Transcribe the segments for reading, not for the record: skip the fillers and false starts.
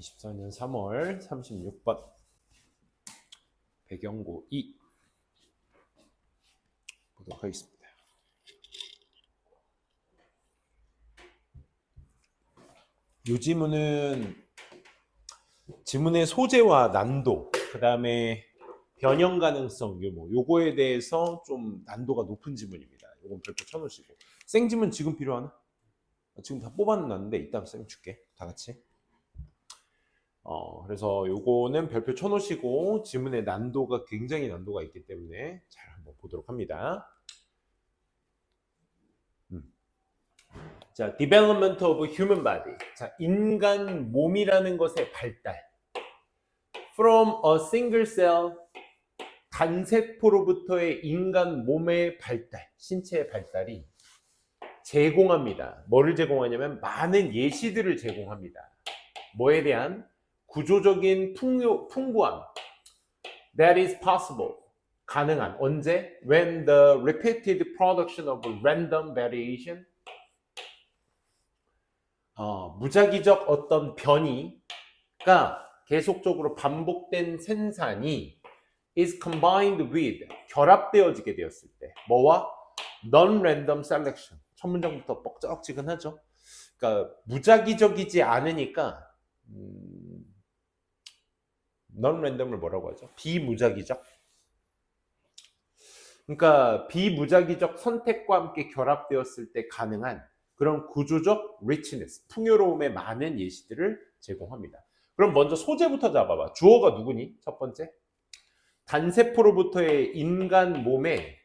2024년 3월 36번 배경고 2 보도록 하겠습니다. 이 지문은 지문의 소재와 난도, 그 다음에 변형 가능성 유무, 요거에 대해서 좀 난도가 높은 지문입니다. 요건 별표 쳐놓으시고. 생지문 지금 필요하나? 지금 다 뽑아놨는데 이따가 쌤 줄게. 다 같이. 그래서 요거는 별표 쳐놓으시고 지문의 난도가 굉장히 난도가 있기 때문에 잘 한번 보도록 합니다. 자, development of human body. 자, 인간 몸이라는 것의 발달. From a single cell, 단세포로부터의 인간 몸의 발달, 신체의 발달이 제공합니다. 뭐를 제공하냐면 많은 예시들을 제공합니다. 뭐에 대한? 구조적인 풍부함. That is possible. 가능한. 언제? When the repeated production of random variation, 무작위적 어떤 변이가 계속적으로 반복된 생산이 is combined with, 결합되어지게 되었을 때, 뭐와? non-random selection. 첫 문장부터 뻑적지근하죠. 그러니까 무작위적이지 않으니까 non-random을 뭐라고 하죠? 비무작위적. 그러니까 비무작위적 선택과 함께 결합되었을 때 가능한 그런 구조적 richness, 풍요로움의 많은 예시들을 제공합니다. 그럼 먼저 소재부터 잡아봐. 주어가 누구니? 첫 번째. 단세포로부터의 인간 몸의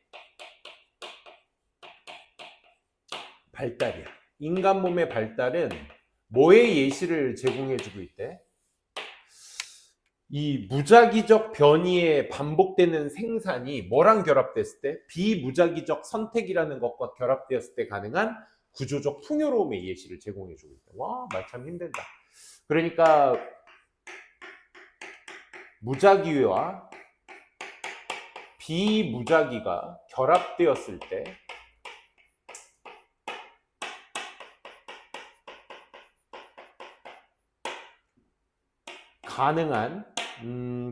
발달이야. 인간 몸의 발달은 뭐의 예시를 제공해주고 있대? 이 무작위적 변이에 반복되는 생산이 뭐랑 결합됐을 때? 비무작위적 선택이라는 것과 결합되었을 때 가능한 구조적 풍요로움의 예시를 제공해주고 있다. 와, 말 참 힘들다. 그러니까 무작위와 비무작위가 결합되었을 때 가능한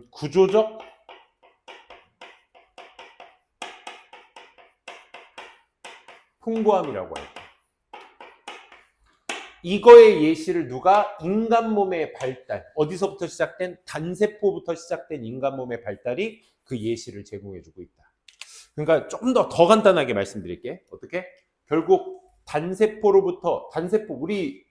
구조적 풍부함이라고 할까. 이거의 예시를 누가? 인간 몸의 발달. 어디서부터 시작된? 단세포부터 시작된 인간 몸의 발달이 그 예시를 제공해주고 있다. 그러니까 좀 더 간단하게 말씀드릴게. 어떻게? 결국 단세포로부터, 단세포, 우리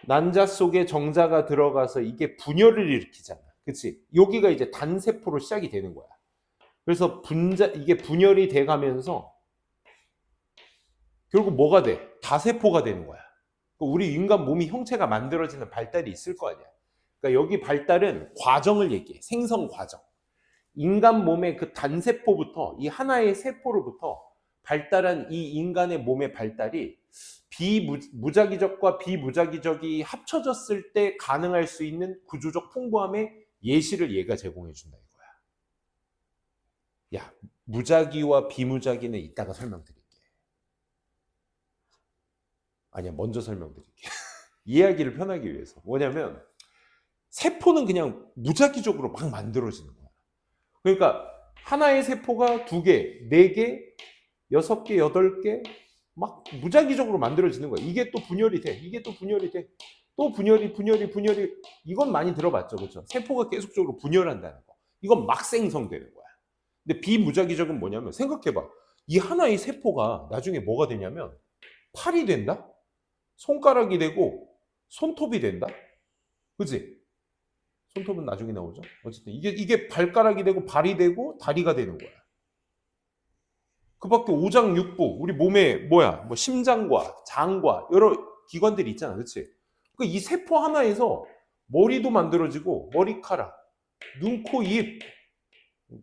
난자 속에 정자가 들어가서 이게 분열을 일으키잖아. 그치? 여기가 이제 단세포로 시작이 되는 거야. 그래서 이게 분열이 돼 가면서 결국 뭐가 돼? 다세포가 되는 거야. 우리 인간 몸이 형체가 만들어지는 발달이 있을 거 아니야. 그러니까 여기 발달은 과정을 얘기해. 생성 과정. 인간 몸의 그 단세포부터, 이 하나의 세포로부터 발달한 이 인간의 몸의 발달이 무작위적과 비무작위적이 합쳐졌을 때 가능할 수 있는 구조적 풍부함의 예시를 얘가 제공해 준다 이거야. 야, 무작위와 비무작위는 이따가 설명드릴게. 아니야, 먼저 설명드릴게. 이해하기를 편하기 위해서. 뭐냐면 세포는 그냥 무작위적으로 막 만들어지는 거야. 그러니까 하나의 세포가 2개, 4개, 6개, 8개 막 무작위적으로 만들어지는 거야. 이게 또 분열이 돼. 이게 또 분열이 돼. 또 분열이. 이건 많이 들어봤죠. 그렇죠? 세포가 계속적으로 분열한다는 거. 이건 막 생성되는 거야. 근데 비무작위적은 뭐냐면 생각해봐. 이 하나의 세포가 나중에 뭐가 되냐면 팔이 된다? 손가락이 되고 손톱이 된다? 그치? 손톱은 나중에 나오죠. 어쨌든 이게 발가락이 되고 발이 되고 다리가 되는 거야. 그 밖에 오장육부, 우리 몸에 뭐야? 뭐 심장과 장과 여러 기관들이 있잖아. 그치? 그러니까 이 세포 하나에서 머리도 만들어지고 머리카락, 눈, 코, 입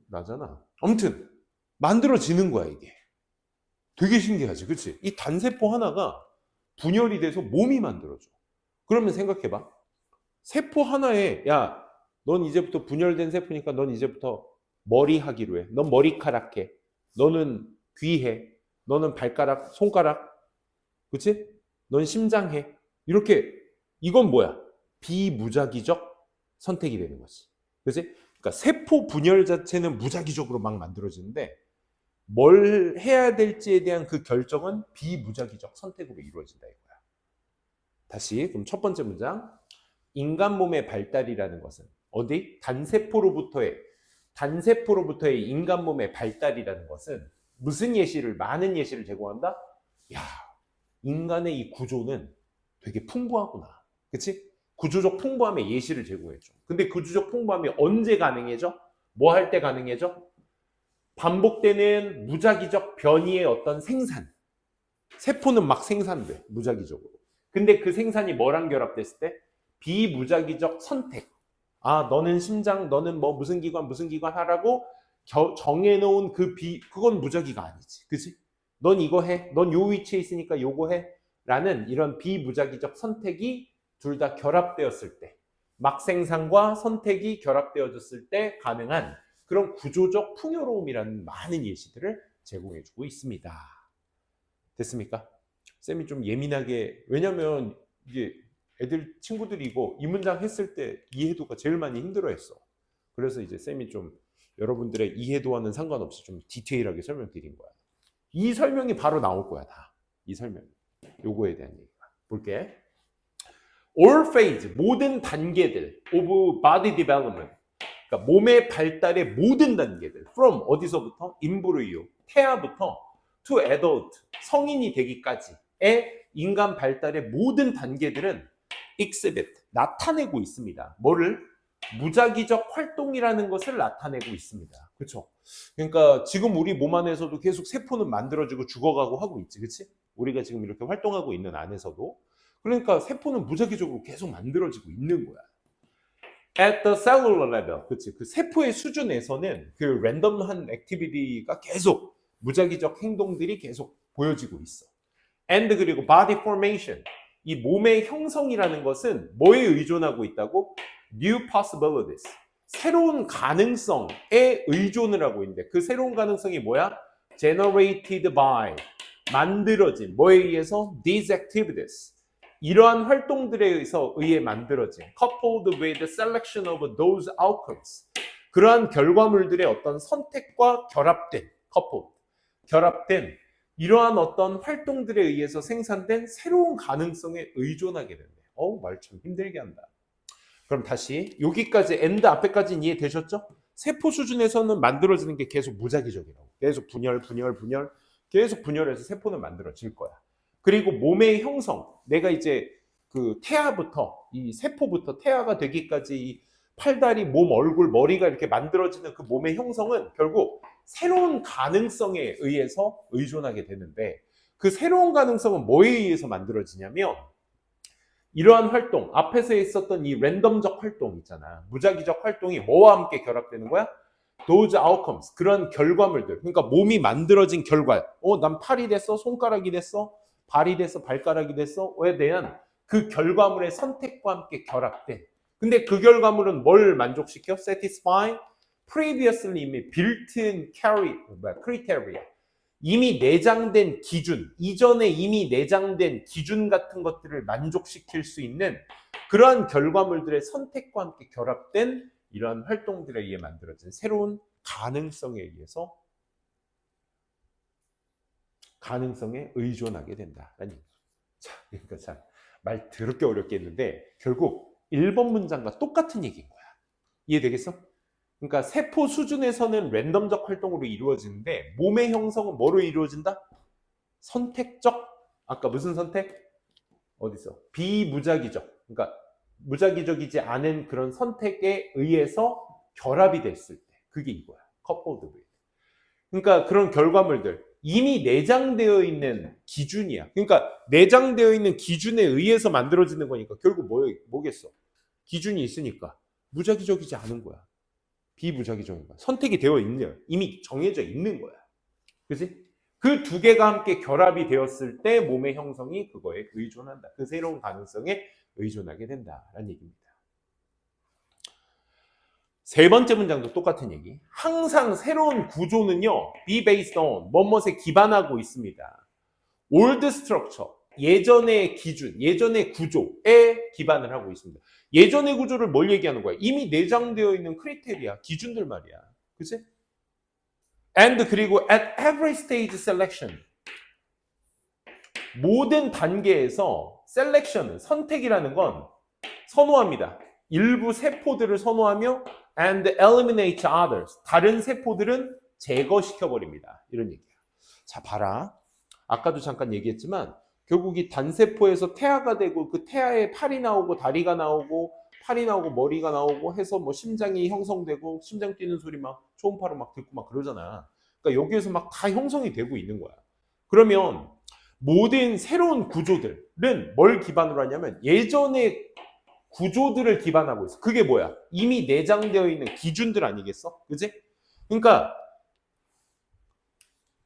나잖아. 아무튼 만들어지는 거야 이게. 되게 신기하지. 그치? 이 단세포 하나가 분열이 돼서 몸이 만들어져. 그러면 생각해봐. 세포 하나에 야, 넌 이제부터 분열된 세포니까 넌 이제부터 머리 하기로 해. 넌 머리카락 해. 너는 귀 해. 너는 발가락, 손가락. 그치? 넌 심장 해. 이렇게 이건 뭐야? 비무작위적 선택이 되는 거지. 그치? 그러니까 세포 분열 자체는 무작위적으로 막 만들어지는데 뭘 해야 될지에 대한 그 결정은 비무작위적 선택으로 이루어진다 이거야. 다시 그럼 첫 번째 문장. 인간 몸의 발달이라는 것은 어디? 단세포로부터의 인간 몸의 발달이라는 것은 무슨 예시를, 많은 예시를 제공한다? 야, 인간의 이 구조는 되게 풍부하구나. 그치? 구조적 풍부함의 예시를 제공해줘. 근데 구조적 풍부함이 언제 가능해져? 뭐 할 때 가능해져? 반복되는 무작위적 변이의 어떤 생산. 세포는 막 생산돼, 무작위적으로. 근데 그 생산이 뭐랑 결합됐을 때? 비무작위적 선택. 아, 너는 심장, 너는 뭐 무슨 기관 하라고 정해놓은 그건 무작위가 아니지. 그치? 넌 이거 해. 넌 요 위치에 있으니까 요거 해. 라는 이런 비무작위적 선택이 둘 다 결합되었을 때, 막 생산과 선택이 결합되어졌을 때 가능한 그런 구조적 풍요로움이라는 많은 예시들을 제공해주고 있습니다. 됐습니까? 쌤이 좀 예민하게, 왜냐면 이게 애들 친구들이 이거 이 문장 했을 때 이해도가 제일 많이 힘들어했어. 그래서 이제 쌤이 좀 여러분들의 이해도와는 상관없이 좀 디테일하게 설명드린 거야. 이 설명이 바로 나올 거야, 다. 이 설명이. 요거에 대한 얘기가. 볼게. All phase, 모든 단계들 of body development. 그러니까 몸의 발달의 모든 단계들. From 어디서부터? 임브리오, 태아부터 to adult, 성인이 되기까지의 인간 발달의 모든 단계들은 exhibit, 나타내고 있습니다. 뭐를? 무작위적 활동이라는 것을 나타내고 있습니다. 그렇죠? 그러니까 지금 우리 몸 안에서도 계속 세포는 만들어지고 죽어가고 하고 있지, 그렇지? 우리가 지금 이렇게 활동하고 있는 안에서도. 그러니까 세포는 무작위적으로 계속 만들어지고 있는 거야. At the cellular level, 그렇지? 그 세포의 수준에서는 그 랜덤한 액티비티가 계속 무작위적 행동들이 계속 보여지고 있어. And 그리고 body formation, 이 몸의 형성이라는 것은 뭐에 의존하고 있다고? New possibilities, 새로운 가능성에 의존을 하고 있는데 그 새로운 가능성이 뭐야? Generated by, 만들어진, 뭐에 의해서? These activities, 이러한 활동들에 의해 만들어진, coupled with the selection of those outcomes, 그러한 결과물들의 어떤 선택과 결합된, coupled, 결합된 이러한 어떤 활동들에 의해서 생산된 새로운 가능성에 의존하게 된대. 말 참 힘들게 한다. 그럼 다시 여기까지 and 앞에까지는 이해되셨죠? 세포 수준에서는 만들어지는 게 계속 무작위적이라고. 계속 분열, 계속 분열해서 세포는 만들어질 거야. 그리고 몸의 형성, 내가 이제 그 태아부터, 이 세포부터 태아가 되기까지 이 팔다리, 몸, 얼굴, 머리가 이렇게 만들어지는 그 몸의 형성은 결국 새로운 가능성에 의해서 의존하게 되는데 그 새로운 가능성은 뭐에 의해서 만들어지냐면 이러한 활동, 앞에서 있었던 이 랜덤적 활동 있잖아. 무작위적 활동이 뭐와 함께 결합되는 거야? Those outcomes, 그런 결과물들. 그러니까 몸이 만들어진 결과. 난 팔이 됐어, 손가락이 됐어, 발이 됐어, 발가락이 됐어.에 대한 그 결과물의 선택과 함께 결합된. 근데 그 결과물은 뭘 만족시켜? Satisfy previously 이미 built-in criteria, 이미 내장된 기준, 이전에 이미 내장된 기준 같은 것들을 만족시킬 수 있는 그러한 결과물들의 선택과 함께 결합된 이러한 활동들에 의해 만들어진 새로운 가능성에 의해서 가능성에 의존하게 된다라는 얘기죠. 자, 그러니까 참 말 더럽게 어렵게 했는데 결국 1번 문장과 똑같은 얘기인 거야. 이해되겠어? 그러니까 세포 수준에서는 랜덤적 활동으로 이루어지는데 몸의 형성은 뭐로 이루어진다? 선택적, 아까 무슨 선택? 어디서? 비무작위적, 그러니까 무작위적이지 않은 그런 선택에 의해서 결합이 됐을 때 그게 이거야. coupled with. 그러니까 그런 결과물들, 이미 내장되어 있는 기준이야. 그러니까 내장되어 있는 기준에 의해서 만들어지는 거니까 결국 뭐겠어? 기준이 있으니까 무작위적이지 않은 거야. 비무작위적인 거야. 선택이 되어 있는 거야. 이미 정해져 있는 거야. 그치? 그 두 개가 함께 결합이 되었을 때 몸의 형성이 그거에 의존한다. 그 새로운 가능성에 의존하게 된다라는 얘기입니다. 세 번째 문장도 똑같은 얘기. 항상 새로운 구조는요, be based on, 뭐뭐에 기반하고 있습니다. old structure, 예전의 기준, 예전의 구조에 기반을 하고 있습니다. 예전의 구조를 뭘 얘기하는 거야? 이미 내장되어 있는 크리테리아, 기준들 말이야. 그치? And 그리고 at every stage selection. 모든 단계에서 셀렉션, 선택이라는 건 선호합니다. 일부 세포들을 선호하며 and eliminate others. 다른 세포들은 제거시켜버립니다. 이런 얘기야. 자, 봐라. 아까도 잠깐 얘기했지만 결국 이 단세포에서 태아가 되고 그 태아에 팔이 나오고 다리가 나오고 팔이 나오고 머리가 나오고 해서 뭐 심장이 형성되고 심장 뛰는 소리 막 초음파로 막 듣고 막 그러잖아. 그러니까 여기에서 막 다 형성이 되고 있는 거야. 그러면 모든 새로운 구조들은 뭘 기반으로 하냐면 예전의 구조들을 기반하고 있어. 그게 뭐야? 이미 내장되어 있는 기준들 아니겠어? 그지? 그러니까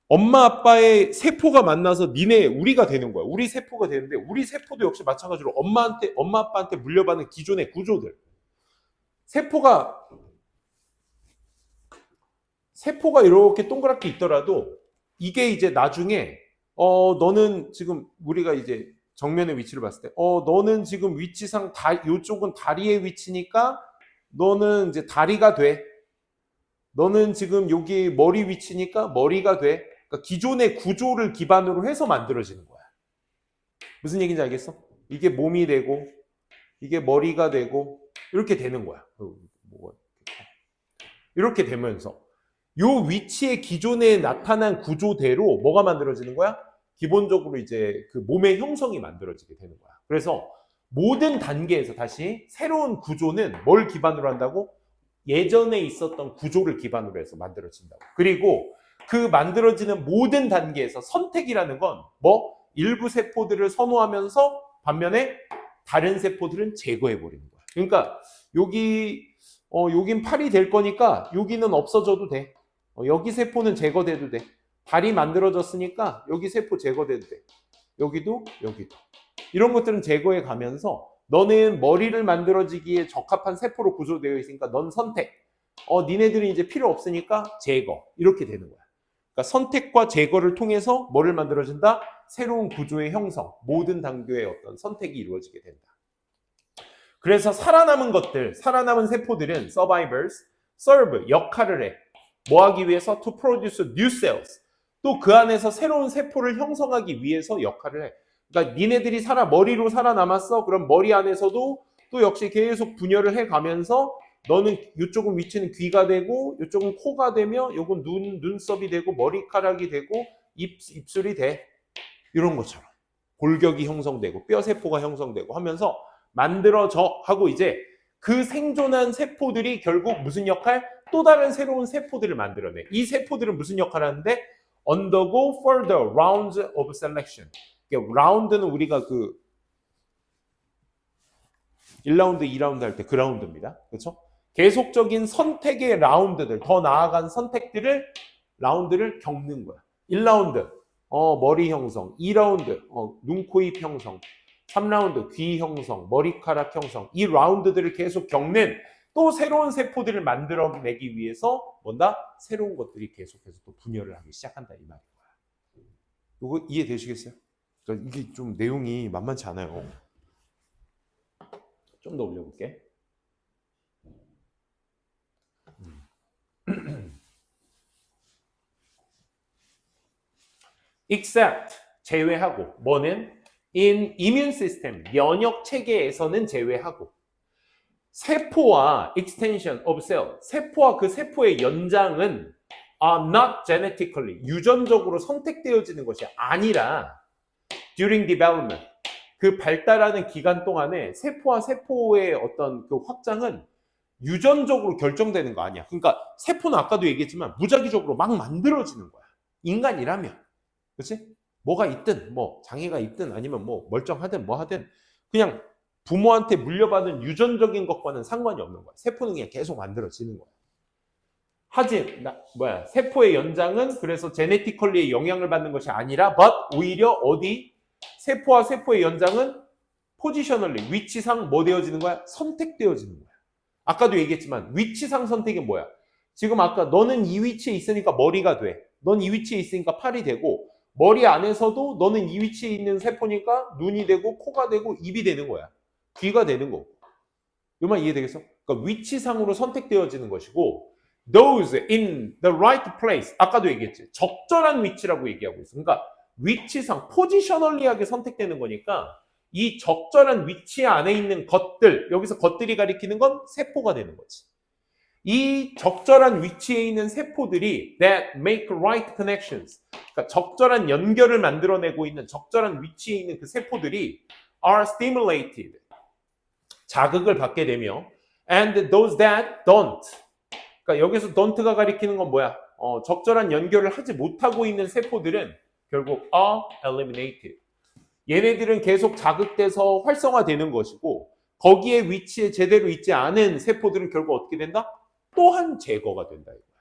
엄마 아빠의 세포가 만나서 니네 우리가 되는 거야. 우리 세포가 되는데 우리 세포도 역시 마찬가지로 엄마 아빠한테 물려받은 기존의 구조들. 세포가 이렇게 동그랗게 있더라도 이게 이제 나중에 너는 지금 우리가 이제 정면의 위치를 봤을 때 너는 지금 위치상 요쪽은 다리의 위치니까 너는 이제 다리가 돼. 너는 지금 여기 머리 위치니까 머리가 돼. 그러니까 기존의 구조를 기반으로 해서 만들어지는 거야. 무슨 얘기인지 알겠어? 이게 몸이 되고 이게 머리가 되고 이렇게 되는 거야. 이렇게 되면서 요 위치의 기존에 나타난 구조대로 뭐가 만들어지는 거야? 기본적으로 이제 그 몸의 형성이 만들어지게 되는 거야. 그래서 모든 단계에서 다시 새로운 구조는 뭘 기반으로 한다고? 예전에 있었던 구조를 기반으로 해서 만들어진다고. 그리고 그 만들어지는 모든 단계에서 선택이라는 건 뭐? 일부 세포들을 선호하면서 반면에 다른 세포들은 제거해버리는 거야. 그러니까 여긴 팔이 될 거니까 여기는 없어져도 돼. 여기 세포는 제거돼도 돼. 다리 만들어졌으니까 여기 세포 제거돼도 돼. 여기도. 이런 것들은 제거해 가면서 너는 머리를 만들어지기에 적합한 세포로 구조되어 있으니까 넌 선택. 니네들이 이제 필요 없으니까 제거. 이렇게 되는 거야. 그러니까 선택과 제거를 통해서 뭐를 만들어진다? 새로운 구조의 형성. 모든 단계의 어떤 선택이 이루어지게 된다. 그래서 살아남은 세포들은 survivors, serve, 역할을 해. 뭐 하기 위해서? to produce new cells. 또 그 안에서 새로운 세포를 형성하기 위해서 역할을 해. 그러니까 니네들이 머리로 살아남았어. 그럼 머리 안에서도 또 역시 계속 분열을 해가면서 너는 이쪽은 위치는 귀가 되고 이쪽은 코가 되며 이건 눈썹이 되고 머리카락이 되고 입술이 돼. 이런 것처럼 골격이 형성되고 뼈세포가 형성되고 하면서 만들어져 하고 이제 그 생존한 세포들이 결국 무슨 역할? 또 다른 새로운 세포들을 만들어내. 이 세포들은 무슨 역할을 하는데? undergo further rounds of selection. 라운드는 우리가 그 1라운드, 2라운드 할 때 그 라운드입니다. 그렇죠? 계속적인 선택의 라운드들, 더 나아간 라운드를 겪는 거야. 1라운드, 머리 형성. 2라운드, 눈, 코, 입 형성. 3라운드, 귀 형성, 머리카락 형성. 이 라운드들을 계속 겪는 또 새로운 세포들을 만들어내기 위해서 새로운 것들이 계속해서 또 분열을 하기 시작한다 이 말인 거야. 이거 이해되시겠어요? 그러니까 이게 좀 내용이 만만치 않아요. 좀 더 올려볼게. except 제외하고 뭐는 in immune system 면역 체계에서는 제외하고 세포와 extension of cell 세포와 그 세포의 연장은 are not genetically 유전적으로 선택되어지는 것이 아니라 during development 그 발달하는 기간 동안에 세포와 세포의 어떤 그 확장은 유전적으로 결정되는 거 아니야. 그러니까 세포는 아까도 얘기했지만 무작위적으로 막 만들어지는 거야. 인간이라면. 그렇지? 뭐가 있든 뭐 장애가 있든 아니면 뭐 멀쩡하든 뭐 하든 그냥 부모한테 물려받은 유전적인 것과는 상관이 없는 거야. 세포는 그냥 계속 만들어지는 거야. 세포의 연장은 그래서 제네티컬리의 영향을 받는 것이 아니라 but 오히려 어디? 세포와 세포의 연장은 포지셔널리 위치상 뭐 되어지는 거야? 선택되어지는 거야. 아까도 얘기했지만 위치상 선택이 뭐야? 지금 아까 너는 이 위치에 있으니까 머리가 돼. 넌 이 위치에 있으니까 팔이 되고 머리 안에서도 너는 이 위치에 있는 세포니까 눈이 되고 코가 되고 입이 되는 거야. 귀가 되는 거고. 이 말 이해되겠어? 그러니까 위치상으로 선택되어지는 것이고 those in the right place 아까도 얘기했지. 적절한 위치라고 얘기하고 있어. 그러니까 위치상 포지셔널리하게 선택되는 거니까 이 적절한 위치 안에 있는 것들 여기서 것들이 가리키는 건 세포가 되는 거지. 이 적절한 위치에 있는 세포들이 that make right connections 그러니까 적절한 연결을 만들어내고 있는 적절한 위치에 있는 그 세포들이 are stimulated 자극을 받게 되며 and those that don't 그러니까 여기서 don't가 가리키는 건 뭐야? 적절한 연결을 하지 못하고 있는 세포들은 결국 are eliminated 얘네들은 계속 자극돼서 활성화되는 것이고 거기에 위치에 제대로 있지 않은 세포들은 결국 어떻게 된다? 또한 제거가 된다 이거야.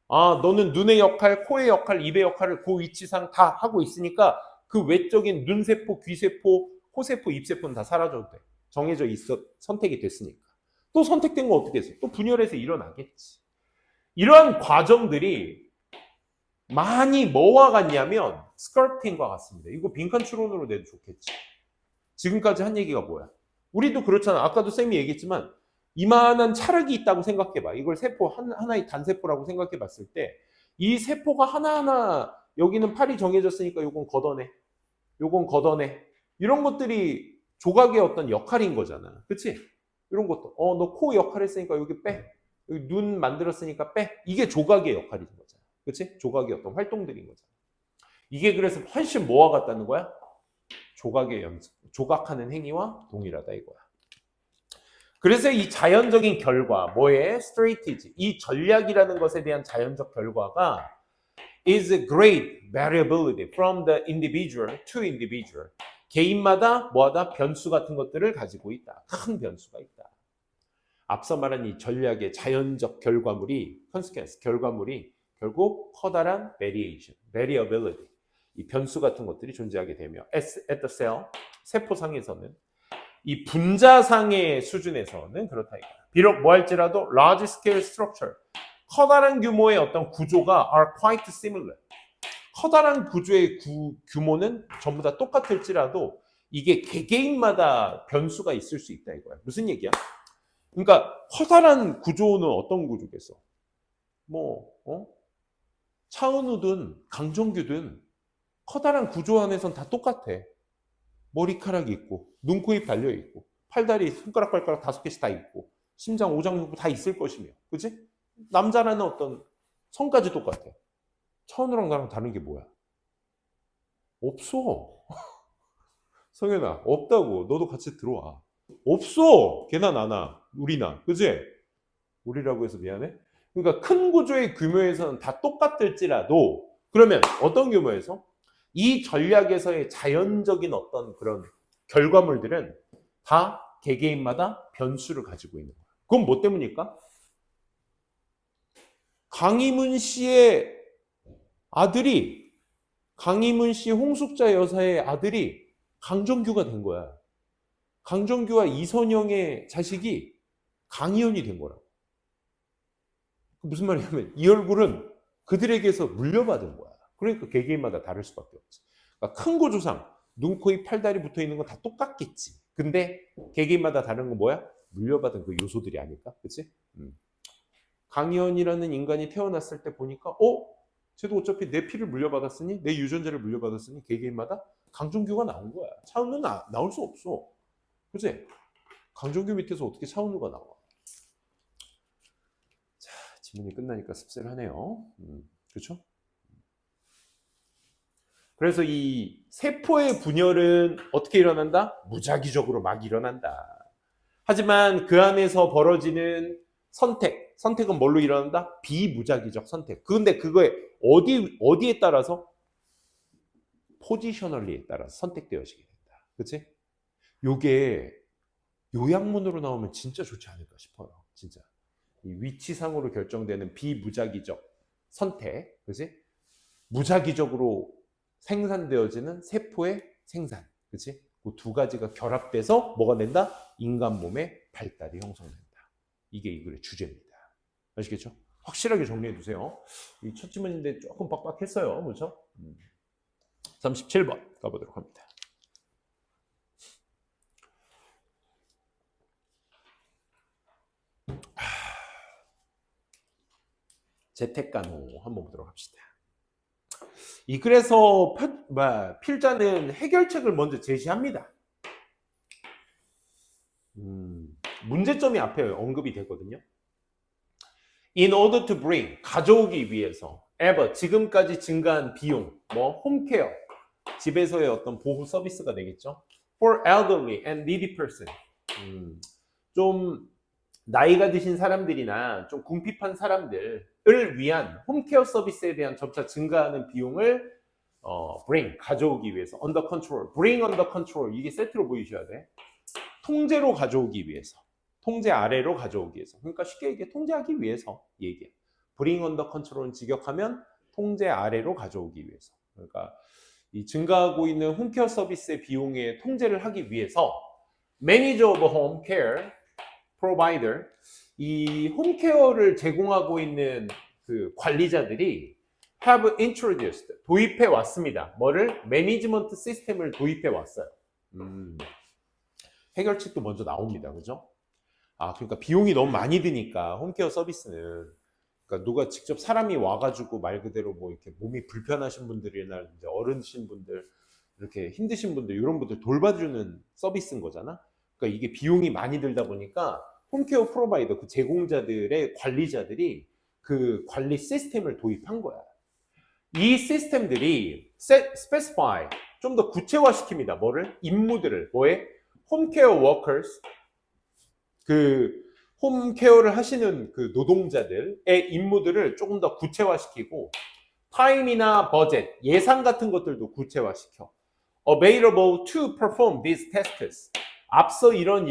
아, 너는 눈의 역할, 코의 역할, 입의 역할을 그 위치상 다 하고 있으니까 그 외적인 눈세포, 귀세포, 코세포, 입세포는 다 사라져도 돼. 정해져 있어 선택이 됐으니까. 또 선택된 거 어떻게 했어? 또 분열해서 일어나겠지. 이러한 과정들이 많이 뭐와 같냐면 스컬프팅과 같습니다. 이거 빈칸 추론으로 내도 좋겠지. 지금까지 한 얘기가 뭐야? 우리도 그렇잖아. 아까도 쌤이 얘기했지만 이만한 찰흙이 있다고 생각해봐. 이걸 세포 하나의 단세포라고 생각해봤을 때 이 세포가 하나하나 여기는 팔이 정해졌으니까 요건 걷어내. 요건 걷어내. 이런 것들이 조각의 어떤 역할인 거잖아. 그치? 이런 것도 너 코 역할 했으니까 여기 빼. 여기 눈 만들었으니까 빼. 이게 조각의 역할인 거잖아. 그치? 조각의 어떤 활동들인 거잖아. 이게 그래서 훨씬 뭐와 같다는 거야? 조각의 연습. 조각하는 행위와 동일하다 이거야. 그래서 이 자연적인 결과, 뭐의 strategy, 이 전략이라는 것에 대한 자연적 결과가 is a great variability from the individual to individual. 개인마다 뭐하다? 변수 같은 것들을 가지고 있다. 큰 변수가 있다. 앞서 말한 이 전략의 자연적 결과물이, consequence, 결과물이 결국 커다란 variation, variability, 이 변수 같은 것들이 존재하게 되며 at the cell, 세포상에서는 이 분자상의 수준에서는 그렇다 이거야. 비록 뭐 할지라도 large scale structure, 커다란 규모의 어떤 구조가 are quite similar. 커다란 구조의 규모는 전부 다 똑같을지라도 이게 개개인마다 변수가 있을 수 있다 이거야. 무슨 얘기야? 그러니까 커다란 구조는 어떤 구조겠어? 차은우든 강정규든 커다란 구조 안에선 다 똑같아. 머리카락이 있고 눈, 코, 입 달려있고 팔다리, 손가락, 발가락 5개씩 다 있고 심장, 오장육부 다 있을 것이며 그치? 남자라는 어떤 성까지 똑같아. 차은우랑 나랑 다른 게 뭐야? 없어. 성현아 없다고. 너도 같이 들어와. 없어. 걔나 나나 우리나 그치? 우리라고 해서 미안해. 그러니까 큰 구조의 규모에서는 다 똑같을지라도 그러면 어떤 규모에서? 이 전략에서의 자연적인 어떤 그런 결과물들은 다 개개인마다 변수를 가지고 있는 거야. 그건 뭐 때문일까? 강희문 씨의 아들이 강희문 씨 홍숙자 여사의 아들이 강정규가 된 거야. 강정규와 이선영의 자식이 강희연이 된 거라고. 무슨 말이냐면 이 얼굴은 그들에게서 물려받은 거야. 그러니까 개개인마다 다를 수밖에 없지. 그러니까 큰 구조상 눈, 코, 입, 팔다리 붙어 있는 건 다 똑같겠지. 근데 개개인마다 다른 건 뭐야? 물려받은 그 요소들이 아닐까? 그치? 강희연이라는 인간이 태어났을 때 보니까 쟤도 어차피 내 피를 물려받았으니 내 유전자를 물려받았으니 개개인마다 강정규가 나온 거야. 차은우는 나올 수 없어. 그치? 강정규 밑에서 어떻게 차은우가 나와? 자, 지문이 끝나니까 씁쓸하네요. 그렇죠? 그래서 이 세포의 분열은 어떻게 일어난다? 무작위적으로 막 일어난다. 하지만 그 안에서 벌어지는 선택은 뭘로 일어난다? 비무작위적 선택. 근데 그거에 어디에 따라서? 포지셔널리에 따라서 선택되어지게 된다. 그치? 요게 요약문으로 나오면 진짜 좋지 않을까 싶어요. 진짜. 이 위치상으로 결정되는 비무작위적 선택. 그치? 무작위적으로 생산되어지는 세포의 생산. 그치? 그 두 가지가 결합돼서 뭐가 된다? 인간 몸의 발달이 형성된다. 이게 이 글의 주제입니다. 아시겠죠? 확실하게 정리해 두세요. 이 첫 지문인데 조금 빡빡했어요. 그렇죠? 37번 가보도록 합니다. 재택간호 한번 보도록 합시다. 이 글에서 필자는 해결책을 먼저 제시합니다. 문제점이 앞에 언급이 되거든요. In order to bring, 가져오기 위해서, ever, 지금까지 증가한 비용, 홈케어, 집에서의 어떤 보호 서비스가 되겠죠. For elderly and needy person, 좀 나이가 드신 사람들이나 좀 궁핍한 사람들을 위한 홈케어 서비스에 대한 점차 증가하는 비용을 bring, 가져오기 위해서, under control, bring under control, 이게 세트로 보이셔야 돼. 통제로 가져오기 위해서, 통제 아래로 가져오기 위해서. 그러니까 쉽게 얘기해 통제하기 위해서 얘기해. bring under control은 직역하면 통제 아래로 가져오기 위해서. 그러니까 이 증가하고 있는 홈케어 서비스의 비용에 통제를 하기 위해서 manager of home care provider, 이 홈케어를 제공하고 있는 그 관리자들이 have introduced, 도입해 왔습니다. 뭐를? 매니지먼트 시스템을 도입해 왔어요. 해결책도 먼저 나옵니다. 그죠? 그러니까 비용이 너무 많이 드니까 홈케어 서비스는, 그러니까 누가 직접 사람이 와가지고 말 그대로 뭐 이렇게 몸이 불편하신 분들이나 이제 어르신 분들, 이렇게 힘드신 분들, 이런 분들 돌봐주는 서비스인 거잖아. 그러니까 이게 비용이 많이 들다 보니까 홈케어 프로바이더, 그 제공자들의 관리자들이 그 관리 시스템을 도입한 거야. 이 시스템들이 specify, 좀 더 구체화시킵니다. 뭐를? 임무들을. 뭐에? 홈케어 워커스, 그 홈케어를 하시는 그 노동자들의 임무들을 조금 더 구체화시키고, 타임이나 버젯, 예산 같은 것들도 구체화시켜. Available to perform these tasks. 앞서 이런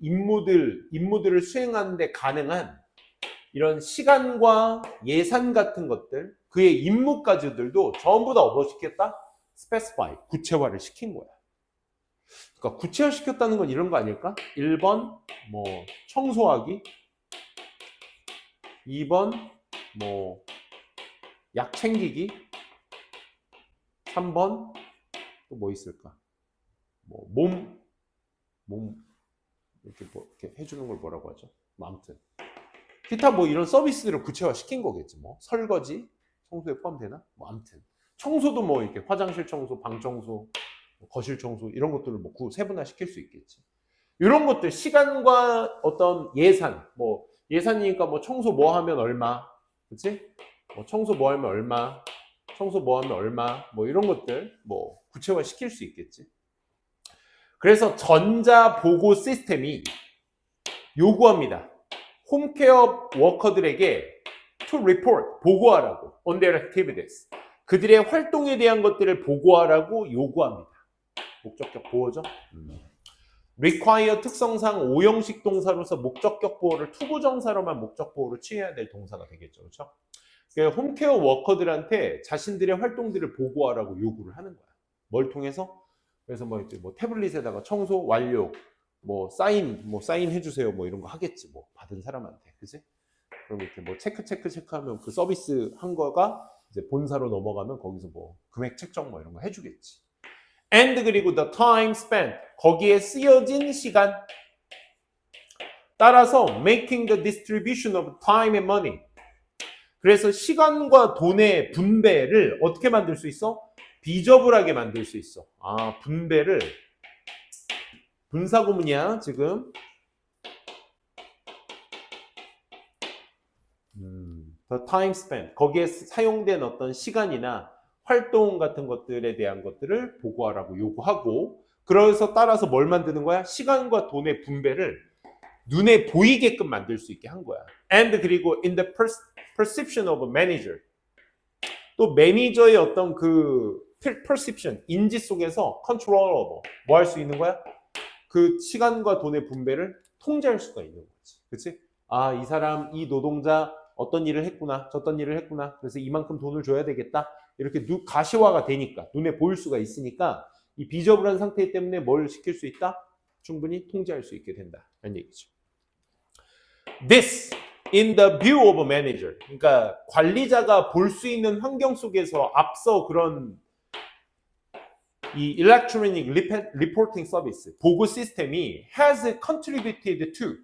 임무들을 수행하는 데 가능한 이런 시간과 예산 같은 것들, 그의 임무까지들도 전부 다 업어시켰다? specify, 구체화를 시킨 거야. 그러니까 구체화시켰다는 건 이런 거 아닐까? 1번 청소하기, 2번 약 챙기기, 3번 또 뭐 있을까? 몸 이렇게 해주는 걸 뭐라고 하죠? 아무튼 기타 이런 서비스들을 구체화시킨 거겠지. 설거지, 청소에 포함되나? 아무튼 청소도 이렇게 화장실 청소, 방 청소, 거실 청소, 이런 것들을 세분화 시킬 수 있겠지. 이런 것들, 시간과 어떤 예산, 예산이니까 청소 하면 얼마, 그치? 청소 하면 얼마, 청소 하면 얼마, 이런 것들 구체화 시킬 수 있겠지. 그래서 전자보고 시스템이 요구합니다. 홈케어 워커들에게 to report, 보고하라고, on their activities, 그들의 활동에 대한 것들을 보고하라고 요구합니다. 목적격 보호죠. require 특성상 5형식 동사로서 목적격 보호를 투부정사로만 목적 보호를 취해야 될 동사가 되겠죠. 그렇죠? 그러니까 홈케어 워커들한테 자신들의 활동들을 보고하라고 요구를 하는 거야. 뭘 통해서? 그래서 태블릿에다가 청소 완료, 사인 해주세요, 이런 거 하겠지, 받은 사람한테, 그지? 그럼 이렇게 체크하면 그 서비스 한 거가 이제 본사로 넘어가면 거기서 금액 책정 이런 거 해주겠지. and 그리고 the time spent, 거기에 쓰여진 시간. 따라서 making the distribution of time and money. 그래서 시간과 돈의 분배를 어떻게 만들 수 있어? 비저블하게 만들 수 있어. 분배를, 분사구문이야 지금. The time spent, 거기에 사용된 어떤 시간이나 활동 같은 것들에 대한 것들을 보고하라고 요구하고, 그래서 따라서 뭘 만드는 거야? 시간과 돈의 분배를 눈에 보이게끔 만들 수 있게 한 거야. and 그리고 in the perception of a manager, 또 매니저의 어떤 그 perception, 인지 속에서 controllable, 뭐 할 수 있는 거야? 그 시간과 돈의 분배를 통제할 수가 있는 거지. 그치? 이 사람, 이 노동자 어떤 일을 했구나, 저떤 일을 했구나, 그래서 이만큼 돈을 줘야 되겠다, 이렇게 가시화가 되니까, 눈에 보일 수가 있으니까 이 비저블한 상태 때문에 뭘 시킬 수 있다? 충분히 통제할 수 있게 된다 라는 얘기죠. This in the view of a manager, 그러니까 관리자가 볼 수 있는 환경 속에서 앞서 그런 이 electronic reporting service, 보고 시스템이 has contributed to,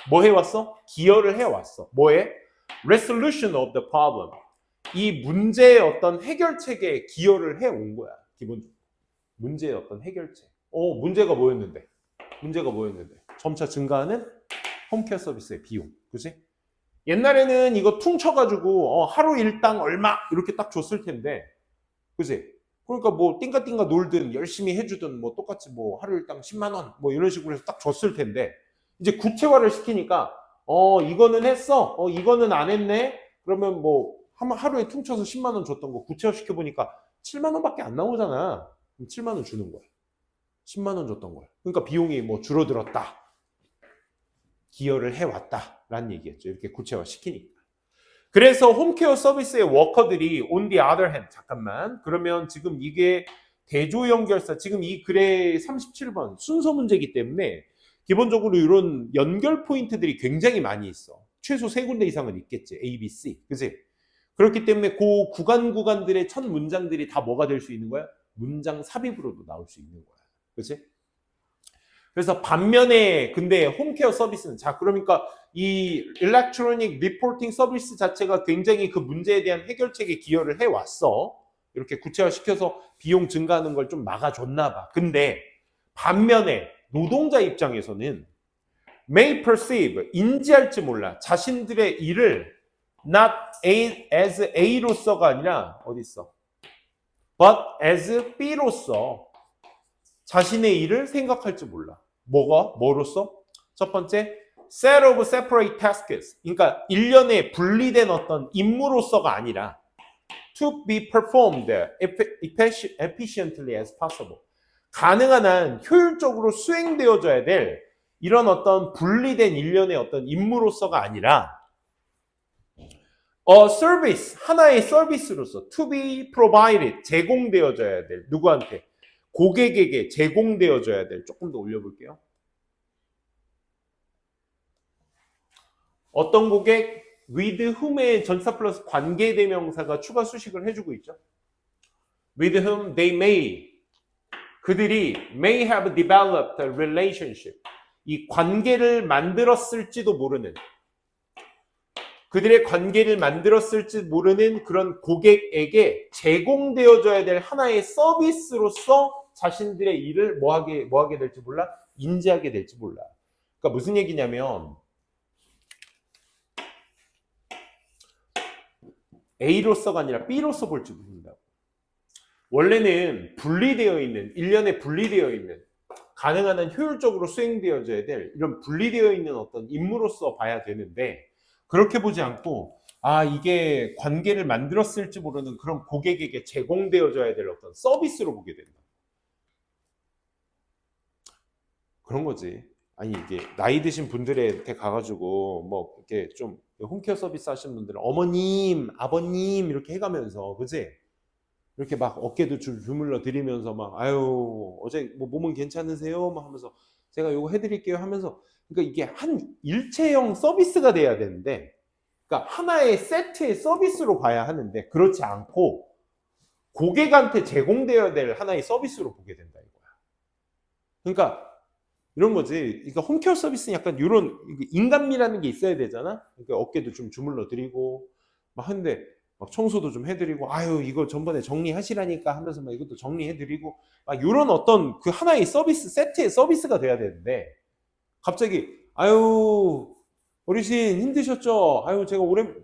뭐 해왔어? 기여를 해왔어. 뭐에? resolution of the problem. 이 문제의 어떤 해결책에 기여를 해온 거야. 기본적으로. 문제의 어떤 해결책. 문제가 뭐였는데? 점차 증가하는 홈케어 서비스의 비용. 그치? 옛날에는 이거 퉁쳐가지고 하루 일당 얼마 이렇게 딱 줬을 텐데, 그치? 그러니까 뭐 띵가띵가 놀든 열심히 해주든 뭐 똑같이 뭐 하루 일당 10만 원 뭐 이런 식으로 해서 딱 줬을 텐데, 이제 구체화를 시키니까 이거는 했어, 이거는 안 했네. 그러면 뭐 하루에 퉁쳐서 10만 원 줬던 거 구체화 시켜보니까 7만 원밖에 안 나오잖아. 그럼 7만 원 주는 거야. 10만 원 줬던 거야. 그러니까 비용이 뭐 줄어들었다, 기여를 해왔다라는 얘기였죠. 이렇게 구체화 시키니까. 그래서 홈케어 서비스의 워커들이 on the other hand, 잠깐만, 그러면 지금 이게 대조 연결사, 지금 이 글의 37번 순서 문제이기 때문에 기본적으로 이런 연결 포인트들이 굉장히 많이 있어. 최소 3군데 이상은 있겠지. A, B, C. 그치? 그렇기 때문에 그 구간들의 첫 문장들이 다 뭐가 될 수 있는 거야? 문장 삽입으로도 나올 수 있는 거야. 그치? 그래서 반면에 근데 홈케어 서비스는, 자, 그러니까 이 일렉트로닉 리포팅 서비스 자체가 굉장히 그 문제에 대한 해결책에 기여를 해왔어. 이렇게 구체화시켜서 비용 증가하는 걸 좀 막아줬나 봐. 근데 반면에 노동자 입장에서는 may perceive, 인지할지 몰라, 자신들의 일을 not as A로서가 아니라 어디 있어? but as B로서 자신의 일을 생각할지 몰라. 뭐로서? 첫 번째, set of separate tasks. 그러니까 일련의 분리된 어떤 임무로서가 아니라 to be performed efficiently as possible. 가능한 한 효율적으로 수행되어져야 될 이런 어떤 분리된 일련의 어떤 임무로서가 아니라 service, 하나의 서비스로서 to be provided, 제공되어져야 될, 누구한테? 고객에게 제공되어져야 될. 조금 더 올려볼게요. 어떤 고객? with whom의 전치사 플러스 관계대명사가 추가 수식을 해주고 있죠. with whom they may, 그들이 may have developed a relationship, 이 관계를 만들었을지도 모르는, 그들의 관계를 만들었을지 모르는 그런 고객에게 제공되어져야 될 하나의 서비스로서 자신들의 일을 뭐 하게 될지 몰라? 인지하게 될지 몰라. 그러니까 무슨 얘기냐면 A로서가 아니라 B로서 볼지 모른다고. 원래는 분리되어 있는, 일련에 분리되어 있는, 가능한 한 효율적으로 수행되어져야 될 이런 분리되어 있는 어떤 임무로서 봐야 되는데, 그렇게 보지 않고 이게 관계를 만들었을지 모르는 그런 고객에게 제공되어져야 될 어떤 서비스로 보게 된다. 그런 거지. 아니 이게 나이 드신 분들한테 가가지고 뭐 이렇게 좀 홈케어 서비스 하시는 분들은 어머님, 아버님 이렇게 해가면서, 그지? 이렇게 막 어깨도 주물러 드리면서 막 아유 어제 뭐 몸은 괜찮으세요? 막 하면서 제가 요거 해드릴게요 하면서, 그러니까 이게 한 일체형 서비스가 돼야 되는데, 그러니까 하나의 세트의 서비스로 봐야 하는데 그렇지 않고 고객한테 제공되어야 될 하나의 서비스로 보게 된다 이거야. 그러니까 이런 거지. 그러니까 홈케어 서비스는 약간 이런 인간미라는 게 있어야 되잖아. 그러니까 어깨도 좀 주물러 드리고 막 하는데 막 청소도 좀 해드리고, 아유 이거 전번에 정리하시라니까 하면서 막 이것도 정리해드리고, 막 이런 어떤 그 하나의 서비스, 세트의 서비스가 돼야 되는데 갑자기 아유 어르신 힘드셨죠? 아유 제가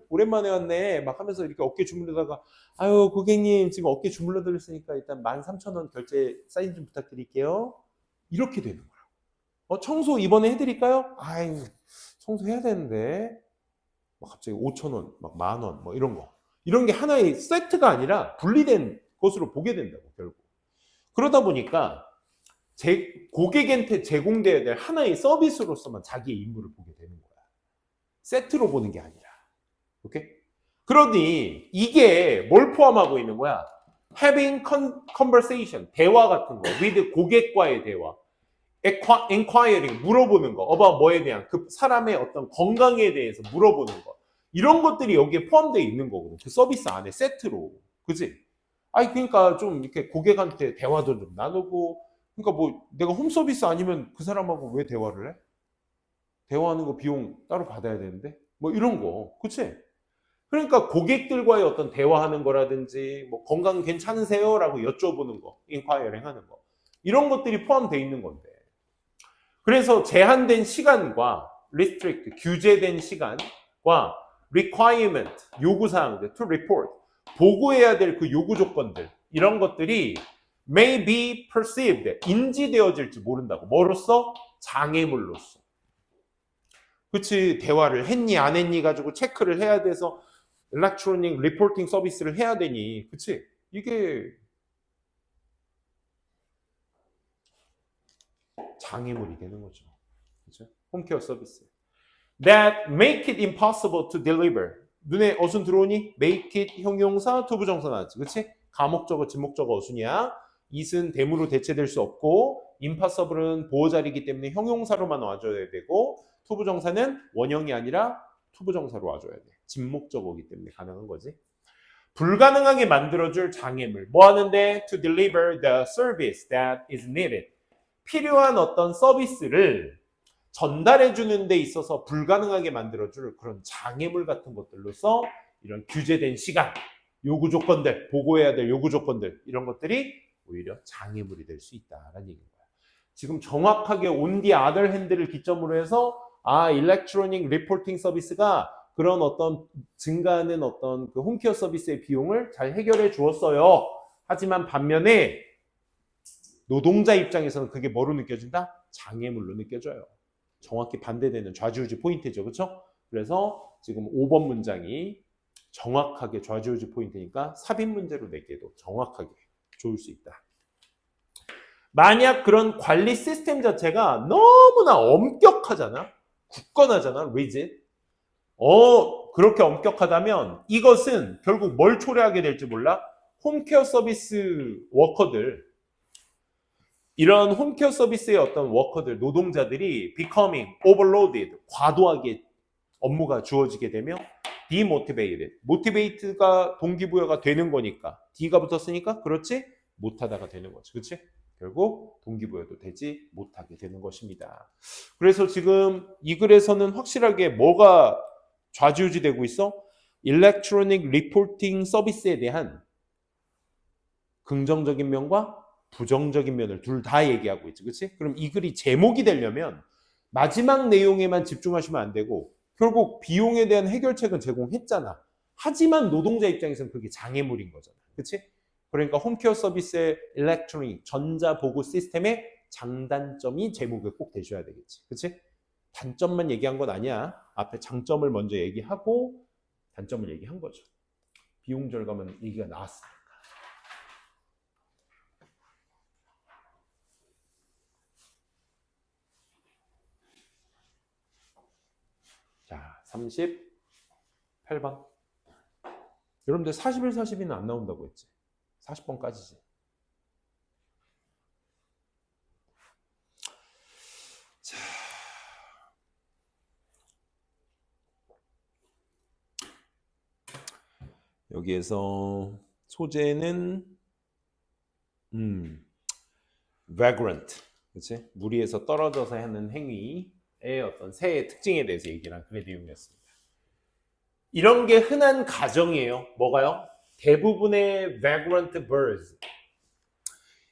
오랜만에 왔네 막 하면서 이렇게 어깨 주물르다가 아유 고객님 지금 어깨 주물러 드렸으니까 일단 13,000원 결제 사인 좀 부탁드릴게요. 이렇게 되는 거야. 청소 이번에 해드릴까요? 아유 청소해야 되는데 막 갑자기 5,000원, 막 10,000원 뭐 이런 거. 이런 게 하나의 세트가 아니라 분리된 것으로 보게 된다고 결국. 그러다 보니까 고객한테 제공되어야 될 하나의 서비스로서만 자기의 임무를 보게 되는 거야. 세트로 보는 게 아니라. 오케이? 그러니 이게 뭘 포함하고 있는 거야? Having conversation, 대화 같은 거, with 고객과의 대화, inquiring, 물어보는 거, about 뭐에 대한, 그 사람의 어떤 건강에 대해서 물어보는 거, 이런 것들이 여기에 포함되어 있는 거거든. 그 서비스 안에 세트로. 그지? 그러니까 좀 이렇게 고객한테 대화도 좀 나누고, 그러니까 뭐 내가 홈 서비스 아니면 그 사람하고 왜 대화를 해? 대화하는 거 비용 따로 받아야 되는데? 뭐 이런 거. 그치? 그러니까 고객들과의 어떤 대화하는 거라든지 뭐 건강 괜찮으세요? 라고 여쭤보는 거, 인콰이어링 하는 거. 이런 것들이 포함되어 있는 건데. 그래서 제한된 시간과 restrict, 규제된 시간과 requirement, 요구사항들, to report, 보고해야 될 그 요구 조건들, 이런 것들이 may be perceived, 인지되어질지 모른다고. 뭐로써? 장애물로써. 그치, 대화를 했니 안 했니 가지고 체크를 해야 돼서 일렉트로닉 리포팅 서비스를 해야 되니, 그치? 이게 장애물이 되는 거죠. 그치? 홈케어 서비스. That make it impossible to deliver. 눈에 어순 들어오니? make it 형용사, 투부정사 나왔지. 그치? 가목적어, 진목적어 어순이야. it은 대무로 대체될 수 없고, impossible은 보호자리이기 때문에 형용사로만 와줘야 되고, 투부정사는 원형이 아니라 투부정사로 와줘야 돼. 진목적어이기 때문에 가능한 거지. 불가능하게 만들어줄 장애물. 뭐 하는데? To deliver the service that is needed. 필요한 어떤 서비스를 전달해 주는 데 있어서 불가능하게 만들어줄 그런 장애물 같은 것들로서 이런 규제된 시간, 요구 조건들, 보고해야 될 요구 조건들, 이런 것들이 오히려 장애물이 될 수 있다라는 얘기인 거야. 지금 정확하게 on the other hand를 기점으로 해서 일렉트로닉 리포팅 서비스가 그런 어떤 증가하는 어떤 그 홈케어 서비스의 비용을 잘 해결해 주었어요. 하지만 반면에 노동자 입장에서는 그게 뭐로 느껴진다? 장애물로 느껴져요. 정확히 반대되는 좌지우지 포인트죠. 그렇죠? 그래서 지금 5번 문장이 정확하게 좌지우지 포인트니까 삽입 문제로 내게도 정확하게 좋을 수 있다. 만약 그런 관리 시스템 자체가 너무나 엄격하잖아. 굳건하잖아. rigid. 그렇게 엄격하다면 이것은 결국 뭘 초래하게 될지 몰라? 홈케어 서비스 워커들, 이런 홈케어 서비스의 어떤 워커들, 노동자들이 becoming overloaded, 과도하게 업무가 주어지게 되며 demotivated, motivate가 동기부여가 되는 거니까 D가 붙었으니까 그렇지? 못하다가 되는 거지. 그렇지? 결국 동기부여도 되지 못하게 되는 것입니다. 그래서 지금 이 글에서는 확실하게 뭐가 좌지우지 되고 있어? 일렉트로닉 리포팅 서비스에 대한 긍정적인 면과 부정적인 면을 둘 다 얘기하고 있지. 그렇지? 그럼 이 글이 제목이 되려면 마지막 내용에만 집중하시면 안 되고 결국 비용에 대한 해결책은 제공했잖아. 하지만 노동자 입장에서는 그게 장애물인 거잖아. 그렇지? 그러니까 홈케어 서비스의 일렉트로닉 전자보고 시스템의 장단점이 제목에 꼭 되셔야 되겠지. 그렇지? 단점만 얘기한 건 아니야. 앞에 장점을 먼저 얘기하고 단점을 얘기한 거죠. 비용 절감은 얘기가 나왔으니까. 자, 38번. 여러분들 41, 42는 안 나온다고 했지. 40번까지지. 자, 여기에서 소재는 vagrant, 그렇지? 무리에서 떨어져서 하는 행위의 어떤 새의 특징에 대해서 얘기한 그의 내용이었습니다. 이런 게 흔한 가정이에요. 뭐가요? 대부분의 vagrant birds.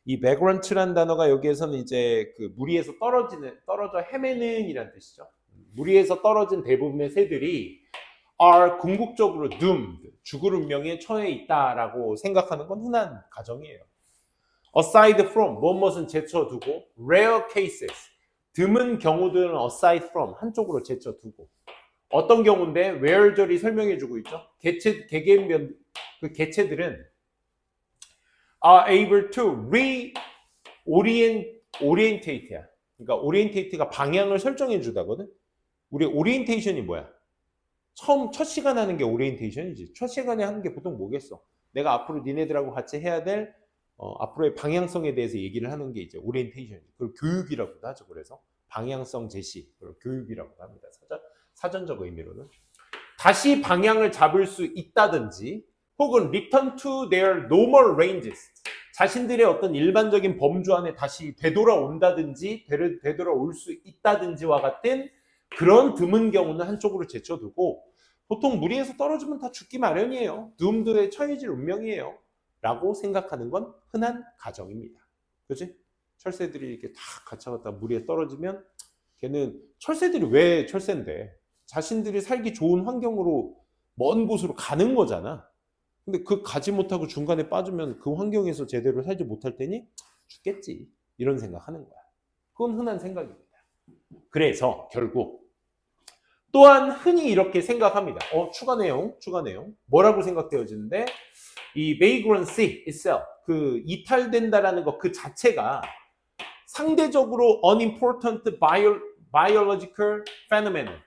이 vagrant란 단어가 여기에서는 이제 그 무리에서 떨어져 헤매는 이란 뜻이죠. 무리에서 떨어진 대부분의 새들이 are 궁극적으로 doomed, 죽을 운명에 처해 있다라고 생각하는 건 흔한 가정이에요. aside from, 무엇은 제쳐두고, rare cases, 드문 경우들은 aside from, 한쪽으로 제쳐두고. 어떤 경우인데 where절이 설명해주고 있죠. 개개인별 그 개체들은 are able to reorientate야. 그러니까 orientate가 방향을 설정해 주다거든. 우리 orientation이 뭐야? 첫 시간 하는 게 orientation이지. 첫 시간에 하는 게 보통 뭐겠어? 내가 앞으로 니네들하고 같이 해야 될 앞으로의 방향성에 대해서 얘기를 하는 게 이제 orientation. 그걸 교육이라고도 하죠. 그래서 방향성 제시, 그걸 교육이라고 합니다. 사전적 의미로는. 다시 방향을 잡을 수 있다든지 혹은 return to their normal ranges. 자신들의 어떤 일반적인 범주 안에 다시 되돌아온다든지 되돌아올 수 있다든지와 같은 그런 드문 경우는 한쪽으로 제쳐두고 보통 무리에서 떨어지면 다 죽기 마련이에요. 둠드에 처해질 운명이에요. 라고 생각하는 건 흔한 가정입니다. 그치? 철새들이 이렇게 다 갇혀갔다 무리에 떨어지면 걔는 철새들이 왜 철새인데 자신들이 살기 좋은 환경으로 먼 곳으로 가는 거잖아. 근데 그 가지 못하고 중간에 빠지면 그 환경에서 제대로 살지 못할 테니 죽겠지. 이런 생각하는 거야. 그건 흔한 생각입니다. 그래서 결국 또한 흔히 이렇게 생각합니다. 추가 내용. 뭐라고 생각되어지는데 이 vagrancy itself, 그 이탈된다라는 것 그 자체가 상대적으로 unimportant biological phenomenon.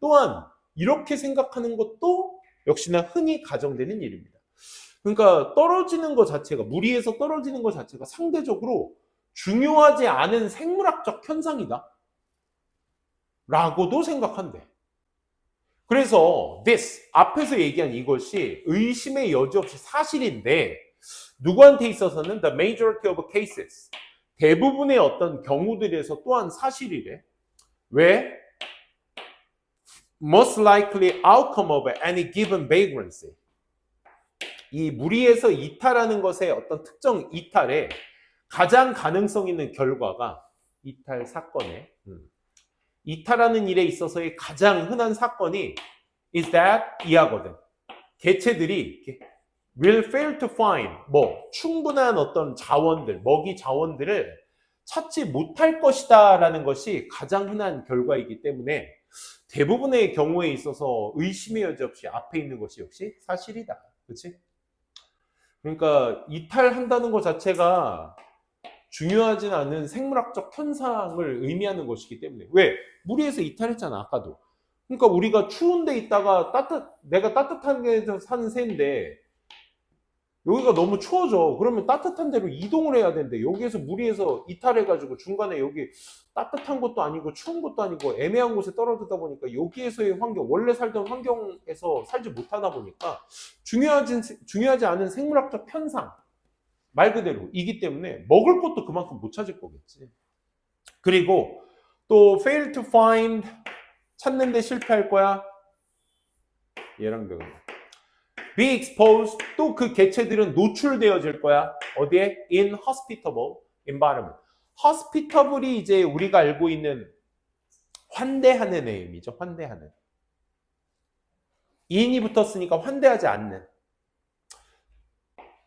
또한 이렇게 생각하는 것도 역시나 흔히 가정되는 일입니다. 그러니까 떨어지는 것 자체가 무리에서 떨어지는 것 자체가 상대적으로 중요하지 않은 생물학적 현상이다. 라고도 생각한대. 그래서 this 앞에서 얘기한 이것이 의심의 여지 없이 사실인데 누구한테 있어서는 the majority of cases 대부분의 어떤 경우들에서 또한 사실이래. 왜? most likely outcome of any given vagrancy. 이 무리에서 이탈하는 것의 어떤 특정 이탈에 가장 가능성 있는 결과가 이탈 사건에 이탈하는 일에 있어서의 가장 흔한 사건이 is that 이하거든. 개체들이 will fail to find 충분한 어떤 자원들, 먹이 자원들을 찾지 못할 것이다 라는 것이 가장 흔한 결과이기 때문에 대부분의 경우에 있어서 의심의 여지 없이 앞에 있는 것이 역시 사실이다. 그렇지? 그러니까 이탈한다는 것 자체가 중요하진 않은 생물학적 현상을 의미하는 것이기 때문에 왜? 무리에서 이탈했잖아 아까도. 그러니까 우리가 추운 데 있다가 내가 따뜻한 데서 사는 새인데 여기가 너무 추워져. 그러면 따뜻한 데로 이동을 해야 되는데 여기에서 무리에서 이탈해가지고 중간에 여기 따뜻한 것도 아니고 추운 것도 아니고 애매한 곳에 떨어지다 보니까 여기에서의 환경, 원래 살던 환경에서 살지 못하다 보니까 중요하지 않은 생물학적 현상 말 그대로이기 때문에 먹을 것도 그만큼 못 찾을 거겠지. 그리고 또 fail to find 찾는데 실패할 거야. 얘랑 내가 be exposed 또 그 개체들은 노출되어질 거야. 어디에? in hospitable environment. hospitable이 이제 우리가 알고 있는 환대하는 의미죠. 환대하는. in이 붙었으니까 환대하지 않는.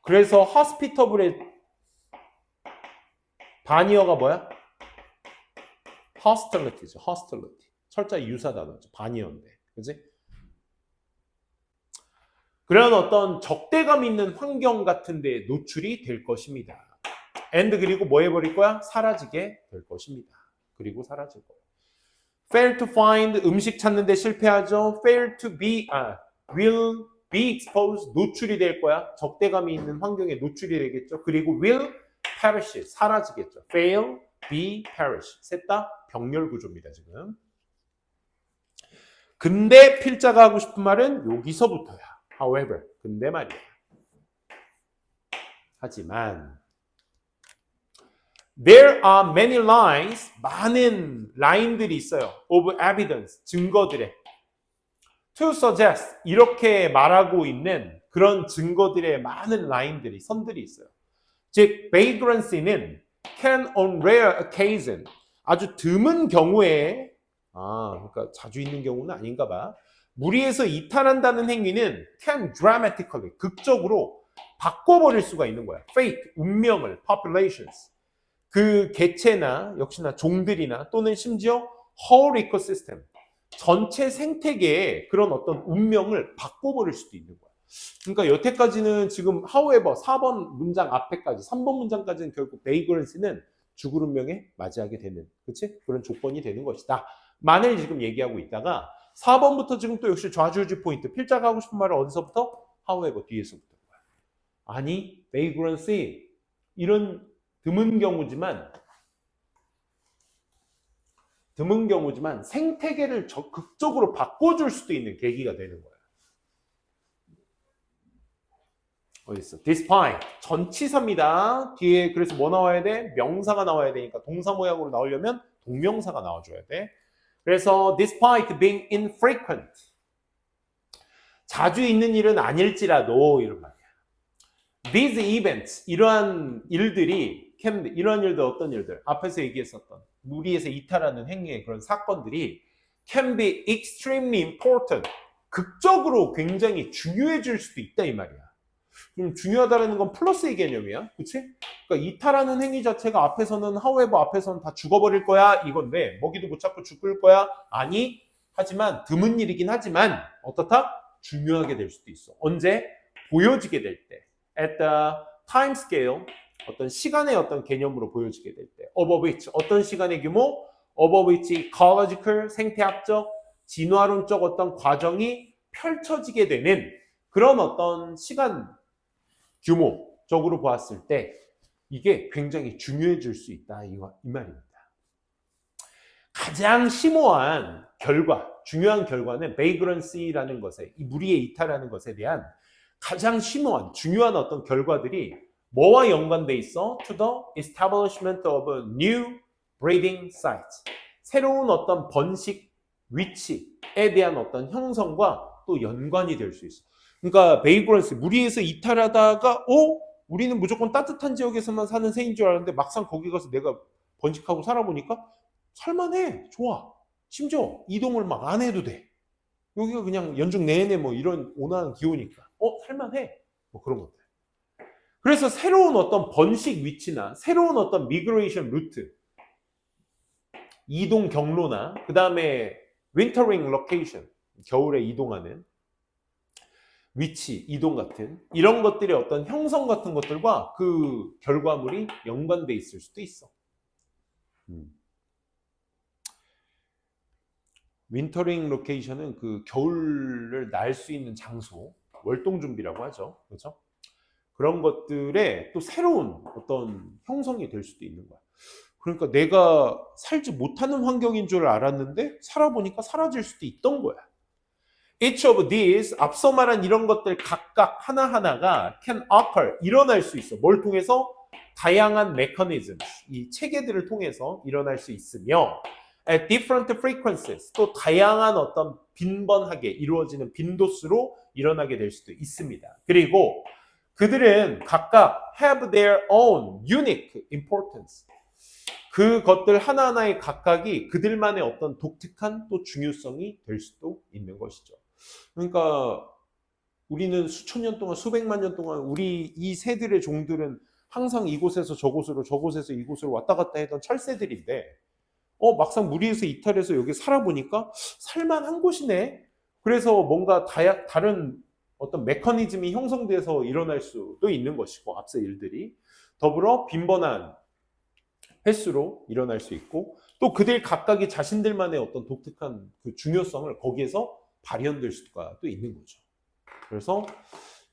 그래서 hospitable의 반이어가 뭐야? hostility죠. hostility. 철자 유사 단어죠. 반이어인데. 그지? 그런 어떤 적대감 있는 환경 같은 데 노출이 될 것입니다. and 그리고 뭐 해버릴 거야? 사라지게 될 것입니다. 그리고 사라질 거예요. fail to find 음식 찾는데 실패하죠. fail to be will be exposed 노출이 될 거야. 적대감이 있는 환경에 노출이 되겠죠. 그리고 will perish 사라지겠죠. fail, be, perish 셋 다 병렬 구조입니다. 지금. 근데 필자가 하고 싶은 말은 여기서부터야. However, 근데 말이야. 하지만 there are many lines, 많은 라인들이 있어요. of evidence, 증거들의 to suggest, 이렇게 말하고 있는 그런 증거들의 많은 라인들이, 선들이 있어요. 즉, vagrancy는 can on rare occasion, 아주 드문 경우에, 그러니까 자주 있는 경우는 아닌가 봐. 무리에서 이탈한다는 행위는 can dramatically, 극적으로 바꿔버릴 수가 있는 거야. fate, 운명을, populations. 그 개체나 역시나 종들이나 또는 심지어 whole ecosystem, 전체 생태계의 그런 어떤 운명을 바꿔버릴 수도 있는 거야. 그러니까 여태까지는 지금 however 4번 문장 앞에까지 3번 문장까지는 결국 vagrancy는 죽을 운명에 맞이하게 되는, 그치? 그런 조건이 되는 것이다. 만을 지금 얘기하고 있다가 4번부터 지금 또 역시 좌지우지 포인트, 필자가 하고 싶은 말은 어디서부터? however 뒤에서부터. 아니, vagrancy 이런 드문 경우지만 생태계를 극적으로 바꿔줄 수도 있는 계기가 되는 거야. 어디 있어? despite 전치사입니다. 뒤에 그래서 뭐 나와야 돼? 명사가 나와야 되니까 동사 모양으로 나오려면 동명사가 나와줘야 돼. 그래서 despite being infrequent, 자주 있는 일은 아닐지라도 이런 말이야. These events, 이러한 일들이 이러한 일들 어떤 일들? 앞에서 얘기했었던 무리에서 이탈하는 행위의 그런 사건들이 can be extremely important. 극적으로 굉장히 중요해질 수도 있다 이 말이야. 좀 중요하다는 건 플러스의 개념이야. 그치? 그러니까 이탈하는 행위 자체가 앞에서는 however 앞에서는 다 죽어버릴 거야 이건데 먹이도 못 잡고 죽을 거야? 아니. 하지만 드문 일이긴 하지만 어떻다? 중요하게 될 수도 있어. 언제? 보여지게 될 때. At the time scale, 어떤 시간의 어떤 개념으로 보여지게 될 때. Of which, 어떤 시간의 규모? Of which ecological, 생태학적, 진화론적 어떤 과정이 펼쳐지게 되는 그런 어떤 시간 규모적으로 보았을 때 이게 굉장히 중요해질 수 있다 이 말입니다. 가장 심오한 결과, 중요한 결과는 vagrancy라는 것에, 이 무리의 이탈하는 것에 대한 가장 심오한, 중요한 어떤 결과들이 뭐와 연관돼 있어? To the establishment of new breeding sites. 새로운 어떤 번식 위치에 대한 어떤 형성과 또 연관이 될 수 있어. 그러니까 베이그런스, 무리에서 이탈하다가 우리는 무조건 따뜻한 지역에서만 사는 새인 줄 알았는데 막상 거기 가서 내가 번식하고 살아보니까 살만해. 좋아. 심지어 이동을 막 안 해도 돼. 여기가 그냥 연중 내내 뭐 이런 온화한 기후니까 살만해. 뭐 그런 것들. 그래서 새로운 어떤 번식 위치나 새로운 어떤 미그레이션 루트, 이동 경로나 그 다음에 윈터링 로케이션, 겨울에 이동하는 위치, 이동 같은 이런 것들의 어떤 형성 같은 것들과 그 결과물이 연관돼 있을 수도 있어. 윈터링 로케이션은 그 겨울을 날 수 있는 장소, 월동 준비라고 하죠. 그렇죠? 그런 것들에 또 새로운 어떤 형성이 될 수도 있는 거야. 그러니까 내가 살지 못하는 환경인 줄 알았는데 살아보니까 사라질 수도 있던 거야. Each of these, 앞서 말한 이런 것들 각각 하나하나가 can occur, 일어날 수 있어. 뭘 통해서? 다양한 mechanisms, 이 체계들을 통해서 일어날 수 있으며 at different frequencies, 또 다양한 어떤 빈번하게 이루어지는 빈도수로 일어나게 될 수도 있습니다. 그리고 그들은 각각 have their own unique importance. 그것들 하나하나의 각각이 그들만의 어떤 독특한 또 중요성이 될 수도 있는 것이죠. 그러니까 우리는 수천 년 동안, 수백만 년 동안 우리 이 새들의 종들은 항상 이곳에서 저곳으로, 저곳에서 이곳으로 왔다 갔다 했던 철새들인데 막상 무리에서 이탈해서 여기 살아보니까 살만한 곳이네. 그래서 뭔가 다른 어떤 메커니즘이 형성돼서 일어날 수도 있는 것이고, 앞서 일들이 더불어 빈번한 횟수로 일어날 수 있고, 또 그들 각각이 자신들만의 어떤 독특한 그 중요성을 거기에서 발현될 수가 또 있는 거죠. 그래서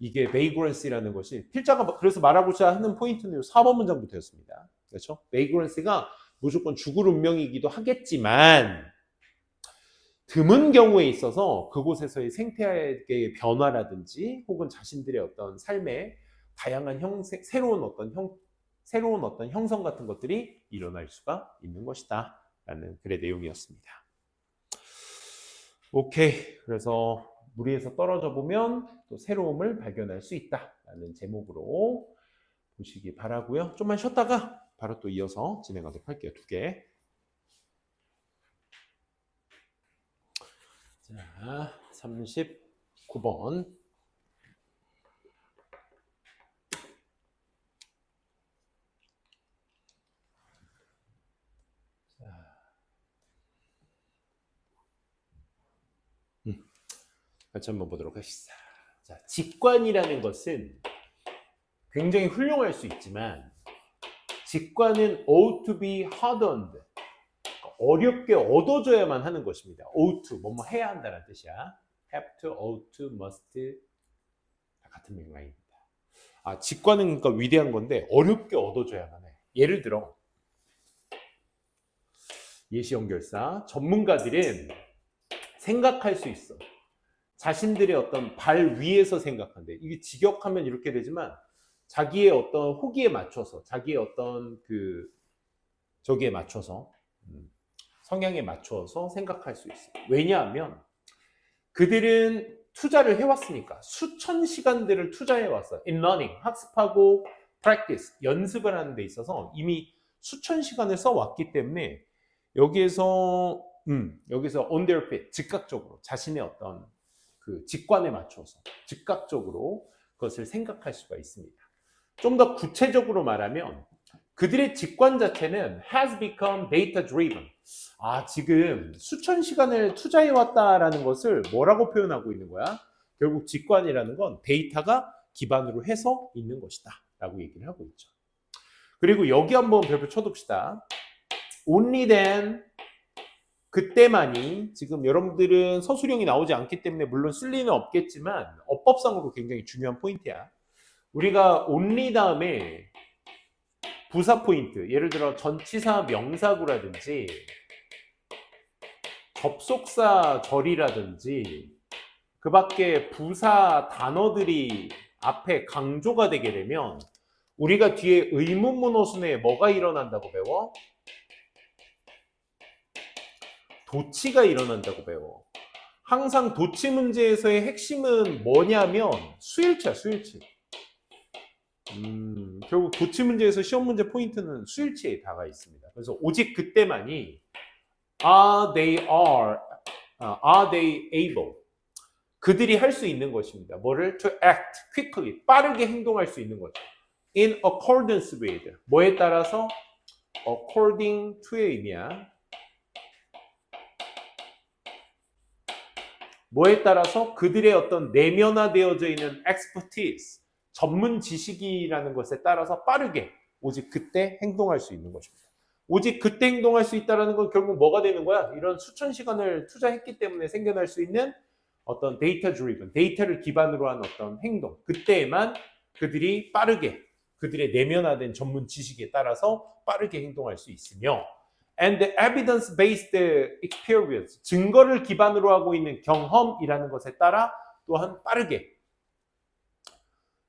이게 vagrancy라는 것이 필자가 그래서 말하고자 하는 포인트는 4번 문장부터였습니다. 그렇죠? vagrancy가 무조건 죽을 운명이기도 하겠지만 드문 경우에 있어서 그곳에서의 생태계의 변화라든지 혹은 자신들의 어떤 삶의 다양한 새로운 어떤 형성 같은 것들이 일어날 수가 있는 것이다 라는 글의 내용이었습니다. 오케이. 그래서 무리에서 떨어져 보면 또 새로움을 발견할 수 있다 라는 제목으로 보시기 바라고요. 좀만 쉬었다가 바로 또 이어서 진행하도록 할게요. 2개. 자, 39번. 같이 한번 보도록 하시죠. 자, 직관이라는 것은 굉장히 훌륭할 수 있지만 직관은 ought to be hardened, 어렵게 얻어져야만 하는 것입니다. ought to, 뭐뭐 해야 한다는 뜻이야. have to, ought to, must, 다 같은 맥락입니다. 직관은 그러니까 위대한 건데 어렵게 얻어져야만 해. 예를 들어 예시 연결사, 전문가들은 생각할 수 있어. 자신들의 어떤 발 위에서 생각한대. 이게 직역하면 이렇게 되지만 자기의 어떤 호기에 맞춰서, 자기의 어떤 저기에 맞춰서, 성향에 맞춰서 생각할 수 있어. 왜냐하면 그들은 투자를 해왔으니까 수천 시간들을 투자해왔어요. in learning, 학습하고 practice, 연습을 하는 데 있어서 이미 수천 시간을 써왔기 때문에 여기에서 on their feet, 즉각적으로 자신의 어떤 그 직관에 맞춰서 즉각적으로 그것을 생각할 수가 있습니다. 좀 더 구체적으로 말하면 그들의 직관 자체는 has become data driven. 지금 수천 시간을 투자해왔다라는 것을 뭐라고 표현하고 있는 거야? 결국 직관이라는 건 데이터가 기반으로 해서 있는 것이다 라고 얘기를 하고 있죠. 그리고 여기 한번 별표 쳐둡시다. only then, 그때만이, 지금 여러분들은 서술형이 나오지 않기 때문에 물론 쓸 리는 없겠지만 어법상으로 굉장히 중요한 포인트야. 우리가 only 다음에 부사 포인트, 예를 들어 전치사 명사구라든지 접속사 절이라든지 그 밖에 부사 단어들이 앞에 강조가 되게 되면 우리가 뒤에 의문문어순에 뭐가 일어난다고 배워? 도치가 일어난다고 배워. 항상 도치 문제에서의 핵심은 뭐냐면 수일치야, 수일치. 결국 도치 문제에서 시험 문제 포인트는 수일치에 다가 있습니다. 그래서 오직 그때만이 are they able, 그들이 할 수 있는 것입니다. 뭐를? to act quickly, 빠르게 행동할 수 있는 거죠. in accordance with, 뭐에 따라서? according to의 의미야. 뭐에 따라서? 그들의 어떤 내면화되어져 있는 expertise, 전문 지식이라는 것에 따라서 빠르게 오직 그때 행동할 수 있는 것입니다. 오직 그때 행동할 수 있다는 건 결국 뭐가 되는 거야? 이런 수천 시간을 투자했기 때문에 생겨날 수 있는 어떤 데이터 드리븐, 데이터를 기반으로 한 어떤 행동, 그때에만 그들이 빠르게 그들의 내면화된 전문 지식에 따라서 빠르게 행동할 수 있으며, and evidence-based experience, 증거를 기반으로 하고 있는 경험이라는 것에 따라 또한 빠르게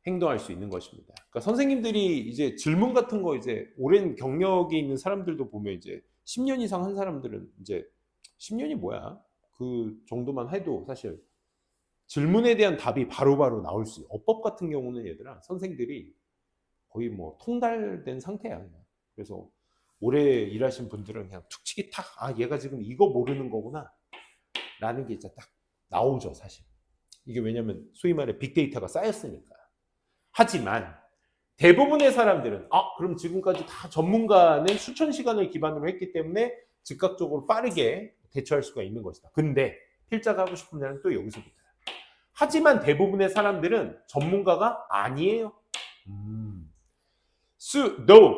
행동할 수 있는 것입니다. 그러니까 선생님들이 이제 질문 같은 거 이제 오랜 경력이 있는 사람들도 보면 이제 10년 이상 한 사람들은 이제 10년이 뭐야? 그 정도만 해도 사실 질문에 대한 답이 바로바로 나올 수 있어요. 어법 같은 경우는 얘들아, 선생들이 거의 뭐 통달된 상태야. 그냥. 그래서 오래 일하신 분들은 그냥 툭치기 탁, 얘가 지금 이거 모르는 거구나 라는 게 이제 딱 나오죠, 사실. 이게 왜냐면 소위 말해 빅데이터가 쌓였으니까. 하지만 대부분의 사람들은 그럼 지금까지 다 전문가는 수천 시간을 기반으로 했기 때문에 즉각적으로 빠르게 대처할 수가 있는 것이다. 근데 필자가 하고 싶은 말은 또 여기서부터야. 하지만 대부분의 사람들은 전문가가 아니에요.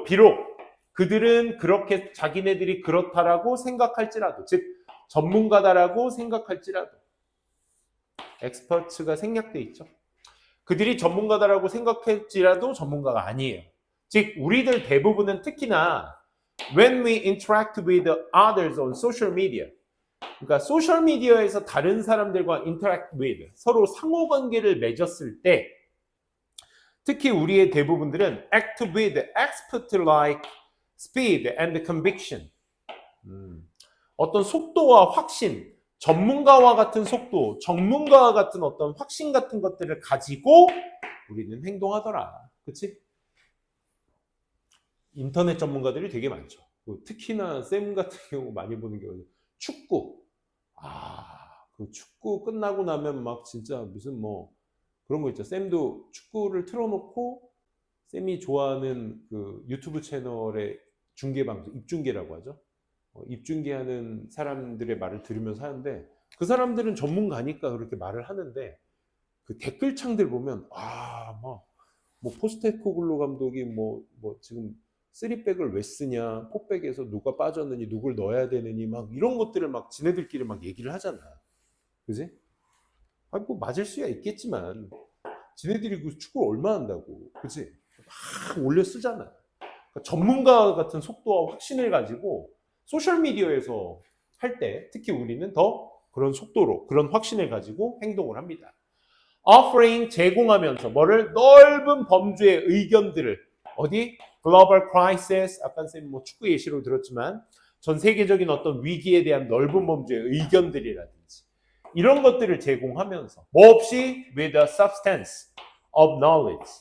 비록 그들은 그렇게 자기네들이 그렇다라고 생각할지라도, 즉 전문가다라고 생각할지라도, 엑스퍼츠가 생략돼 있죠. 그들이 전문가다라고 생각할지라도 전문가가 아니에요. 즉 우리들 대부분은 특히나 when we interact with others on social media, 그러니까 소셜미디어에서 다른 사람들과 interact with, 서로 상호관계를 맺었을 때 특히 우리의 대부분들은 act with expert-like speed and conviction, 어떤 속도와 확신, 전문가와 같은 속도, 전문가와 같은 어떤 확신 같은 것들을 가지고 우리는 행동하더라. 그치? 인터넷 전문가들이 되게 많죠. 특히나 쌤 같은 경우 많이 보는 경우는 축구. 그 축구 끝나고 나면 막 진짜 무슨 뭐 그런 거 있죠. 쌤도 축구를 틀어놓고 쌤이 좋아하는 그 유튜브 채널의 중계방송, 입중계라고 하죠. 입중계하는 사람들의 말을 들으면서 하는데 그 사람들은 전문가니까 그렇게 말을 하는데 그 댓글창들 보면 뭐 포스테코글루 감독이 뭐 지금 3백을 왜 쓰냐, 4백에서 누가 빠졌느니 누굴 넣어야 되느니 막 이런 것들을 막 지네들끼리 막 얘기를 하잖아. 그지? 뭐 맞을 수야 있겠지만 지네들이 그 축구를 얼마 한다고, 그지? 막 올려 쓰잖아. 그러니까 전문가 같은 속도와 확신을 가지고 소셜미디어에서 할 때 특히 우리는 더 그런 속도로 그런 확신을 가지고 행동을 합니다. offering, 제공하면서 뭐를? 넓은 범주의 의견들을 어디? 글로벌 크라이시스, 아까 쌤 뭐 축구 예시로 들었지만 전 세계적인 어떤 위기에 대한 넓은 범주의 의견들이라든지 이런 것들을 제공하면서 뭐 없이 with a substance of knowledge.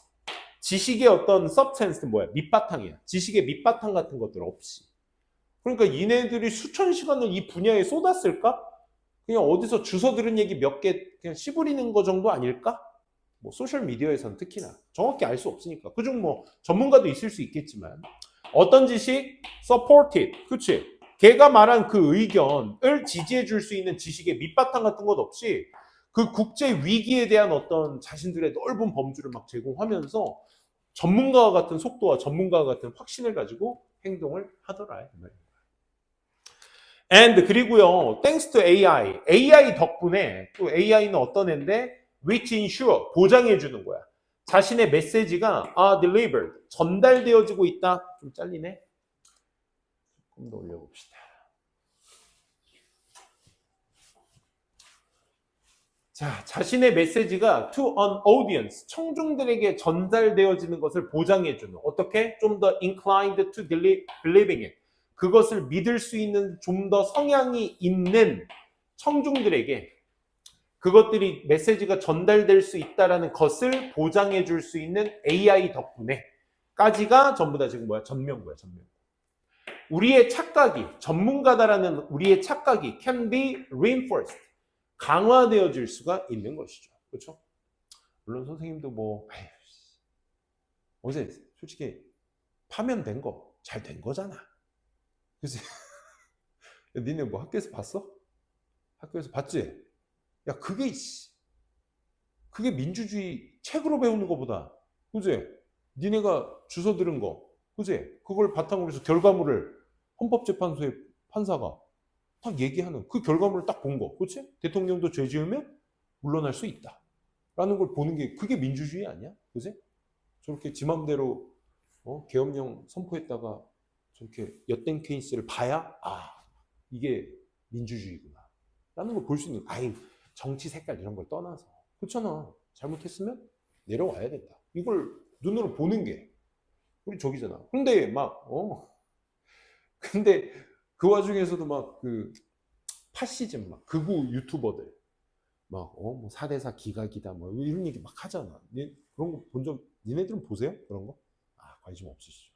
지식의 어떤 substance는 뭐야? 밑바탕이야. 지식의 밑바탕 같은 것들 없이. 그러니까 얘네들이 수천 시간을 이 분야에 쏟았을까? 그냥 어디서 주워 들은 얘기 몇 개 그냥 씹으리는 거 정도 아닐까? 뭐 소셜 미디어에서는 특히나 정확히 알 수 없으니까. 그중 뭐 전문가도 있을 수 있겠지만 어떤 지식? supported. 그치? 걔가 말한 그 의견을 지지해 줄 수 있는 지식의 밑바탕 같은 것 없이 그 국제 위기에 대한 어떤 자신들의 넓은 범주를 막 제공하면서 전문가와 같은 속도와 전문가와 같은 확신을 가지고 행동을 하더라. And 그리고요, thanks to AI 덕분에 또 AI는 어떤 애인데 which ensure 보장해 주는 거야. 자신의 메시지가 delivered 전달되어지고 있다. 좀 잘리네. 조금 더 올려봅시다. 자, 자신의 메시지가 to an audience 청중들에게 전달되어지는 것을 보장해 주는 어떻게 좀 더 inclined to believing it 그것을 믿을 수 있는 좀 더 성향이 있는 청중들에게 그것들이 메시지가 전달될 수 있다라는 것을 보장해 줄 수 있는 AI 덕분에까지가 전부 다 지금 뭐야? 전면구야, 전면구. 우리의 착각이, 전문가다라는 우리의 착각이 can be reinforced. 강화되어질 수가 있는 것이죠. 그렇죠? 물론 선생님도 뭐 어제 솔직히 파면된 거 잘 된 거잖아. 그치? 니네 뭐 학교에서 봤어? 학교에서 봤지? 야 그게 민주주의 책으로 배우는 것보다 그치? 니네가 주워 들은 거 그치? 그걸 바탕으로 해서 결과물을 헌법재판소의 판사가 딱 얘기하는 그 결과물을 딱 본 거 그치? 대통령도 죄 지으면 물러날 수 있다 라는 걸 보는 게 그게 민주주의 아니야? 그치? 저렇게 지 맘대로 계엄령 선포했다가 저렇게 엿된 케이스를 봐야 이게 민주주의구나 라는 걸 볼 수 있는 정치 색깔 이런 걸 떠나서 그렇잖아. 잘못했으면 내려와야 된다. 이걸 눈으로 보는 게 우리 저기잖아. 근데 근데 그 와중에서도 막 그 파시즘 막 극우 유튜버들 막 뭐 4대4 기각이다 뭐 이런 얘기 막 하잖아. 그런 거 본 적 니네들은 보세요? 그런 거? 관심 없으시죠.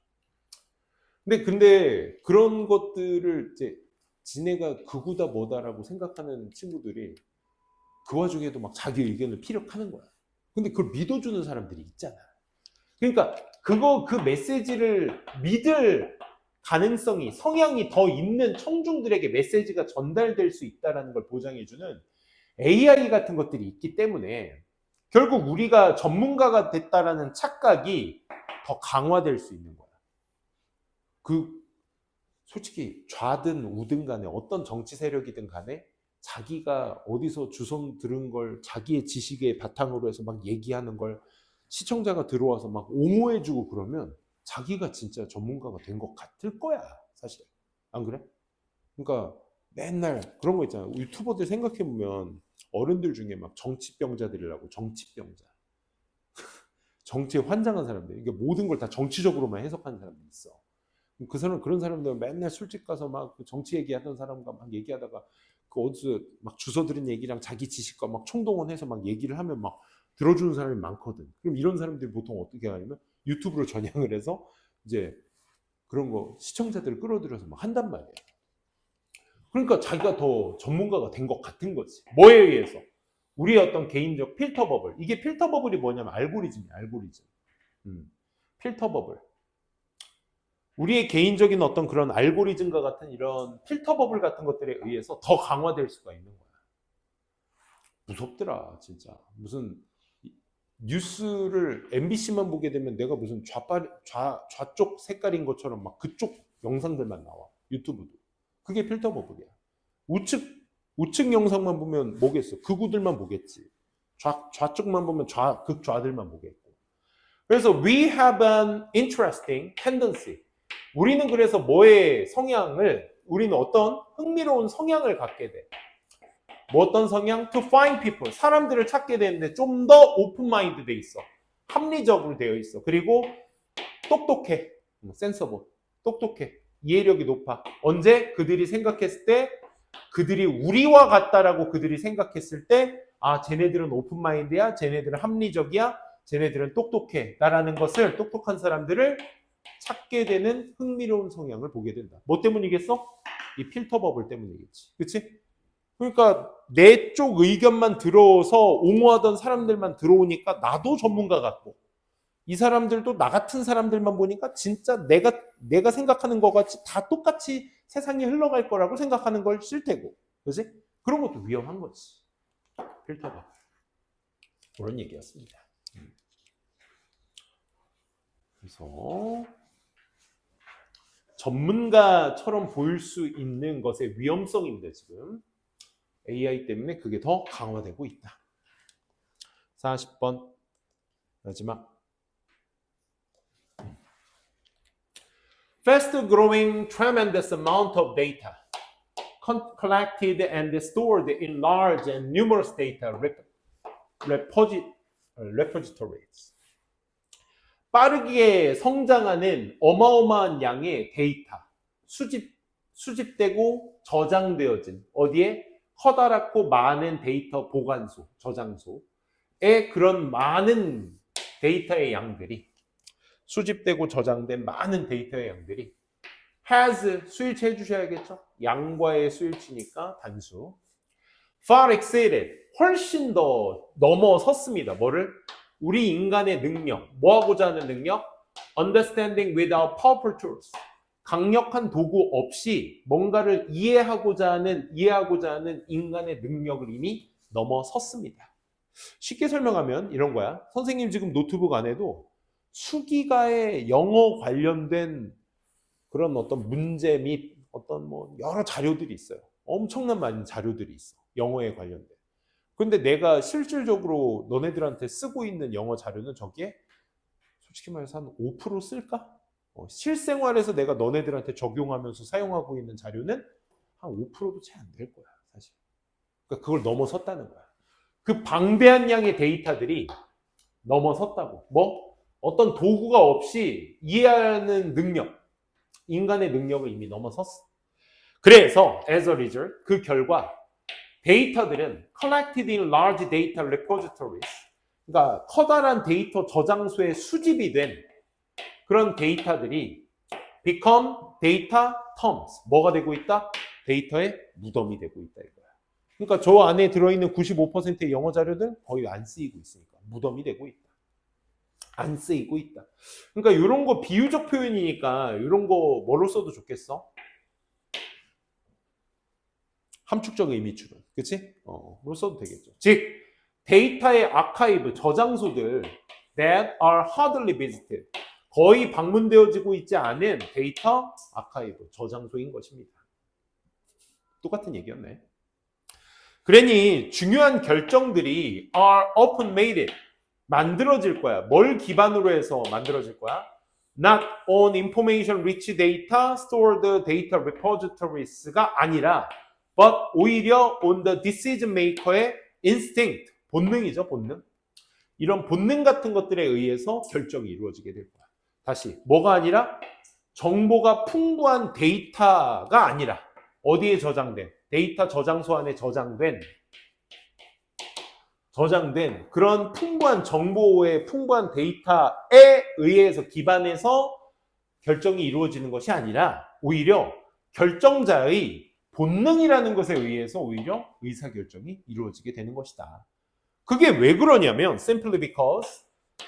근데 그런 것들을 이제 지네가 극우다 뭐다라고 생각하는 친구들이 그 와중에도 막 자기 의견을 피력하는 거야. 근데 그걸 믿어주는 사람들이 있잖아. 그러니까 그 메시지를 믿을 가능성이 성향이 더 있는 청중들에게 메시지가 전달될 수 있다는 걸 보장해주는 AI 같은 것들이 있기 때문에 결국 우리가 전문가가 됐다라는 착각이 더 강화될 수 있는 거야. 솔직히 좌든 우든 간에 어떤 정치 세력이든 간에 자기가 어디서 주워 들은 걸 자기의 지식의 바탕으로 해서 막 얘기하는 걸 시청자가 들어와서 막 옹호해주고 그러면 자기가 진짜 전문가가 된 것 같을 거야 사실. 안 그래? 그러니까 맨날 그런 거 있잖아. 유튜버들 생각해보면 어른들 중에 막 정치병자들이라고 정치병자 정치에 환장한 사람들 이게 모든 걸 다 정치적으로만 해석하는 사람들이 있어. 그런 사람들은 맨날 술집 가서 막 정치 얘기하던 사람과 막 얘기하다가 그 어디서 막 주워들은 얘기랑 자기 지식과 막 총동원해서 막 얘기를 하면 막 들어주는 사람이 많거든. 그럼 이런 사람들이 보통 어떻게 하냐면 유튜브로 전향을 해서 이제 그런 거 시청자들을 끌어들여서 막 한단 말이야. 그러니까 자기가 더 전문가가 된 것 같은 거지. 뭐에 의해서? 우리의 어떤 개인적 필터 버블. 이게 필터 버블이 뭐냐면 알고리즘이야, 알고리즘. 필터 버블. 우리의 개인적인 어떤 그런 알고리즘과 같은 이런 필터 버블 같은 것들에 의해서 더 강화될 수가 있는 거야. 무섭더라, 진짜. 무슨 뉴스를 MBC만 보게 되면 내가 무슨 좌쪽 색깔인 것처럼 막 그쪽 영상들만 나와. 유튜브도. 그게 필터 버블이야. 우측 영상만 보면 뭐겠어? 극우들만 보겠지. 좌쪽만 보면 극좌들만 보겠고. 그래서 we have an interesting tendency. 우리는 그래서 우리는 어떤 흥미로운 성향을 갖게 돼. 어떤 성향? To find people. 사람들을 찾게 되는데 좀 더 오픈 마인드 돼 있어. 합리적으로 되어 있어. 그리고 똑똑해. 센서블. 똑똑해. 이해력이 높아. 언제? 그들이 생각했을 때 그들이 우리와 같다라고 그들이 생각했을 때 아, 쟤네들은 오픈마인드야, 쟤네들은 합리적이야, 쟤네들은 똑똑해 라는 것을, 똑똑한 사람들을 찾게 되는 흥미로운 성향을 보게 된다. 뭐 때문이겠어? 이 필터 버블 때문이겠지. 그치? 그러니까 내 쪽 의견만 들어서 옹호하던 사람들만 들어오니까 나도 전문가 같고, 이 사람들도 나 같은 사람들만 보니까 진짜 내가 생각하는 것 같이 다 똑같이 세상이 흘러갈 거라고 생각하는 걸 싫대고. 그지? 그런 것도 위험한 거지. 필터가. 그런 얘기였습니다. 그래서 전문가처럼 보일 수 있는 것의 위험성입니다. 지금 AI 때문에 그게 더 강화되고 있다. 40번 마지막. Fast growing tremendous amount of data collected and stored in large and numerous data repositories. 빠르게 성장하는 어마어마한 양의 데이터, 수집되고 저장되어진 어디에? 커다랗고 많은 데이터 보관소, 저장소에 그런 많은 데이터의 양들이, 수집되고 저장된 많은 데이터의 양들이 has, 수일치 해주셔야겠죠? 양과의 수일치니까 단수. far exceeded, 훨씬 더 넘어섰습니다. 뭐를? 우리 인간의 능력, 뭐 하고자 하는 능력? understanding without powerful tools. 강력한 도구 없이 뭔가를 이해하고자 하는 인간의 능력을 이미 넘어섰습니다. 쉽게 설명하면 이런 거야. 선생님 지금 노트북 안에도 수기가의 영어 관련된 그런 어떤 문제 및 어떤 뭐 여러 자료들이 있어요. 엄청난 많은 자료들이 있어. 영어에 관련된. 근데 내가 실질적으로 너네들한테 쓰고 있는 영어 자료는 저기에 솔직히 말해서 한 5% 쓸까? 실생활에서 내가 너네들한테 적용하면서 사용하고 있는 자료는 한 5%도 채 안 될 거야, 사실. 그러니까 그걸 넘어섰다는 거야. 그 방대한 양의 데이터들이 넘어섰다고. 뭐? 어떤 도구가 없이 이해하는 능력, 인간의 능력을 이미 넘어섰어. 그래서 as a result, 그 결과 데이터들은 collected in large data repositories, 그러니까 커다란 데이터 저장소에 수집이 된 그런 데이터들이 become data tombs, 뭐가 되고 있다? 데이터의 무덤이 되고 있다 이거야. 그러니까 저 안에 들어있는 95%의 영어 자료들 거의 안 쓰이고 있으니까 무덤이 되고 있다. 안 쓰이고 있다. 그러니까 이런 거 비유적 표현이니까 이런 거 뭐로 써도 좋겠어? 함축적 의미 추론. 그치? 뭐 써도 되겠죠. 즉, 데이터의 아카이브, 저장소들 that are hardly visited. 거의 방문되어지고 있지 않은 데이터 아카이브, 저장소인 것입니다. 똑같은 얘기였네. 그러니 중요한 결정들이 are often made, 만들어질 거야. 뭘 기반으로 해서 만들어질 거야? Not on information rich data stored data repositories가 아니라 but 오히려 on the decision maker의 instinct, 본능이죠, 본능. 이런 본능 같은 것들에 의해서 결정이 이루어지게 될 거야. 다시, 뭐가 아니라 정보가 풍부한 데이터가 아니라 어디에 저장된? 데이터 저장소 안에 저장된 그런 풍부한 정보의 풍부한 데이터에 의해서 기반해서 결정이 이루어지는 것이 아니라 오히려 결정자의 본능이라는 것에 의해서 오히려 의사결정이 이루어지게 되는 것이다. 그게 왜 그러냐면 simply because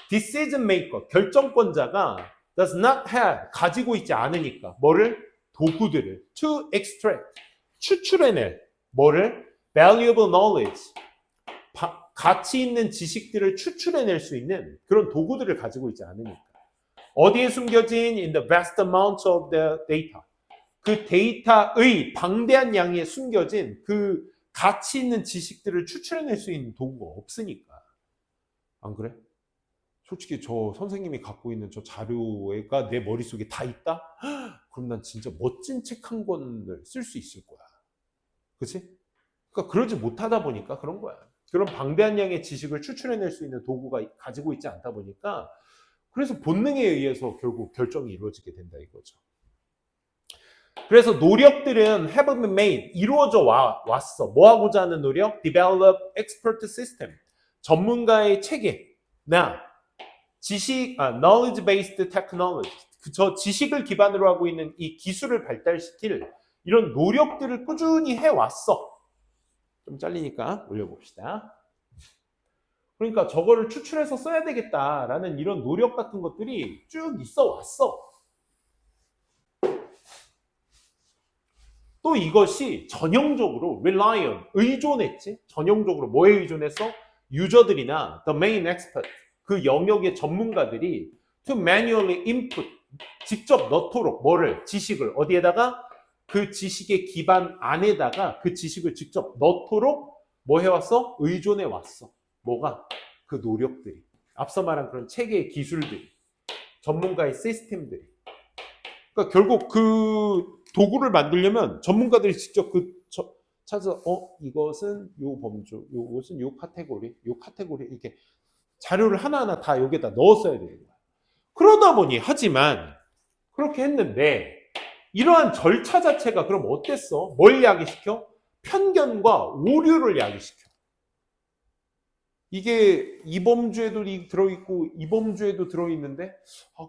decision maker, 결정권자가 does not have, 가지고 있지 않으니까 뭐를? 도구들을 to extract, 추출해낼 뭐를? valuable knowledge, 가치 있는 지식들을 추출해낼 수 있는 그런 도구들을 가지고 있지 않으니까. 어디에 숨겨진 in the vast amount of the data, 그 데이터의 방대한 양에 숨겨진 그 가치 있는 지식들을 추출해낼 수 있는 도구가 없으니까. 안 그래? 솔직히 저 선생님이 갖고 있는 저 자료가 내 머릿속에 다 있다? 그럼 난 진짜 멋진 책 한 권을 쓸 수 있을 거야. 그치? 그러니까 그러지 못하다 보니까 그런 거야. 그런 방대한 양의 지식을 추출해낼 수 있는 도구가 가지고 있지 않다 보니까 그래서 본능에 의해서 결국 결정이 이루어지게 된다 이거죠. 그래서 노력들은 have been made, 이루어져 왔어. 뭐 하고자 하는 노력? develop expert system, 전문가의 체계나 지식, knowledge based technology, 저 지식을 기반으로 하고 있는 이 기술을 발달시킬 이런 노력들을 꾸준히 해왔어. 좀 잘리니까 올려봅시다. 그러니까 저거를 추출해서 써야 되겠다라는 이런 노력 같은 것들이 쭉 있어 왔어. 또 이것이 전형적으로 rely on, 의존했지. 전형적으로 뭐에 의존했어? 유저들이나 the main expert, 그 영역의 전문가들이 to manually input, 직접 넣도록 뭐를? 지식을 어디에다가? 그 지식의 기반 안에다가 그 지식을 직접 넣도록 뭐 해왔어? 의존해왔어. 뭐가? 그 노력들이. 앞서 말한 그런 체계의 기술들이. 전문가의 시스템들이. 그러니까 결국 그 도구를 만들려면 전문가들이 직접 찾아서 이것은 요 범주, 요것은 요 카테고리 이렇게 자료를 하나하나 다 여기다 넣었어야 되는 거야. 그러다 보니 하지만 그렇게 했는데 이러한 절차 자체가 그럼 어땠어? 뭘 야기시켜? 편견과 오류를 야기시켜. 이게 이 범주에도 들어있고 이 범주에도 들어있는데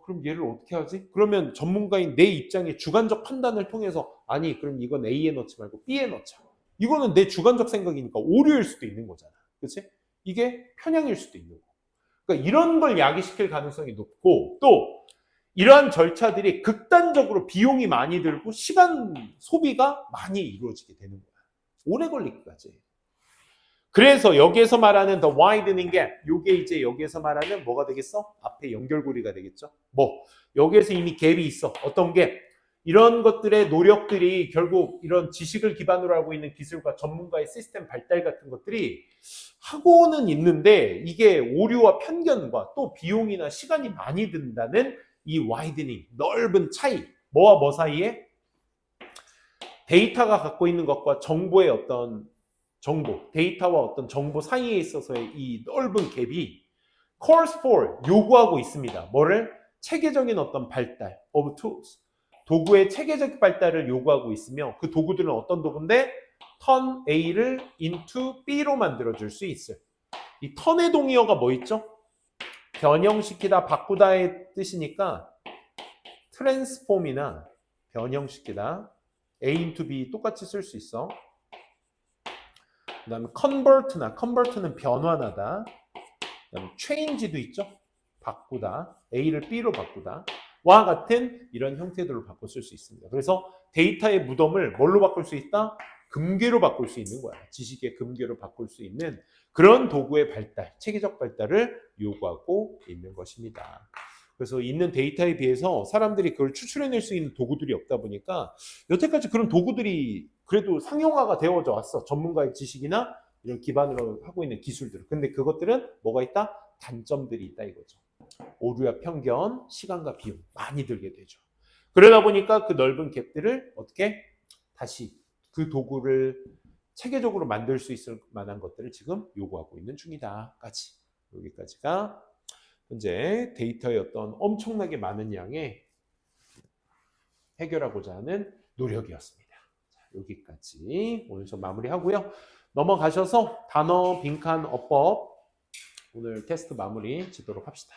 그럼 얘를 어떻게 하지? 그러면 전문가인 내 입장의 주관적 판단을 통해서 아니 그럼 이건 A에 넣지 말고 B에 넣자. 이거는 내 주관적 생각이니까 오류일 수도 있는 거잖아. 그렇지? 이게 편향일 수도 있는 거. 그러니까 이런 걸 야기시킬 가능성이 높고 또 이러한 절차들이 극단적으로 비용이 많이 들고 시간 소비가 많이 이루어지게 되는 거야. 오래 걸리기까지. 그래서 여기에서 말하는 the widening gap, 요게 이제 여기에서 말하는 뭐가 되겠어? 앞에 연결고리가 되겠죠? 여기에서 이미 갭이 있어. 어떤 갭? 이런 것들의 노력들이 결국 이런 지식을 기반으로 하고 있는 기술과 전문가의 시스템 발달 같은 것들이 하고는 있는데 이게 오류와 편견과 또 비용이나 시간이 많이 든다는 이 widening, 넓은 차이. 뭐와 뭐 사이에? 데이터가 갖고 있는 것과 정보의 어떤 데이터와 어떤 정보 사이에 있어서의 이 넓은 갭이 calls for, 요구하고 있습니다. 뭐를? 체계적인 어떤 발달, of tools. 도구의 체계적 발달을 요구하고 있으며 그 도구들은 어떤 도구인데? turn A를 into B로 만들어줄 수 있어요. 이 턴의 동의어가 뭐 있죠? 변형시키다, 바꾸다의 뜻이니까 transform이나 변형시키다, A into B 똑같이 쓸 수 있어. 그 다음에 convert는 변환하다. 그 다음에 change도 있죠. 바꾸다. A를 B로 바꾸다. 와 같은 이런 형태들로 바꿔 쓸 수 있습니다. 그래서 데이터의 무덤을 뭘로 바꿀 수 있다? 금괴로 바꿀 수 있는 거야. 지식의 금괴로 바꿀 수 있는 그런 도구의 발달, 체계적 발달을 요구하고 있는 것입니다. 그래서 있는 데이터에 비해서 사람들이 그걸 추출해낼 수 있는 도구들이 없다 보니까 여태까지 그런 도구들이 그래도 상용화가 되어져 왔어. 전문가의 지식이나 이런 기반으로 하고 있는 기술들. 근데 그것들은 뭐가 있다? 단점들이 있다 이거죠. 오류와 편견, 시간과 비용 많이 들게 되죠. 그러다 보니까 그 넓은 갭들을 어떻게 다시 그 도구를 체계적으로 만들 수 있을 만한 것들을 지금 요구하고 있는 중이다까지. 여기까지가 현재 데이터의 어떤 엄청나게 많은 양의 해결하고자 하는 노력이었습니다. 자, 여기까지 오늘 좀 마무리하고요. 넘어가셔서 단어, 빈칸, 어법 오늘 테스트 마무리 짓도록 합시다.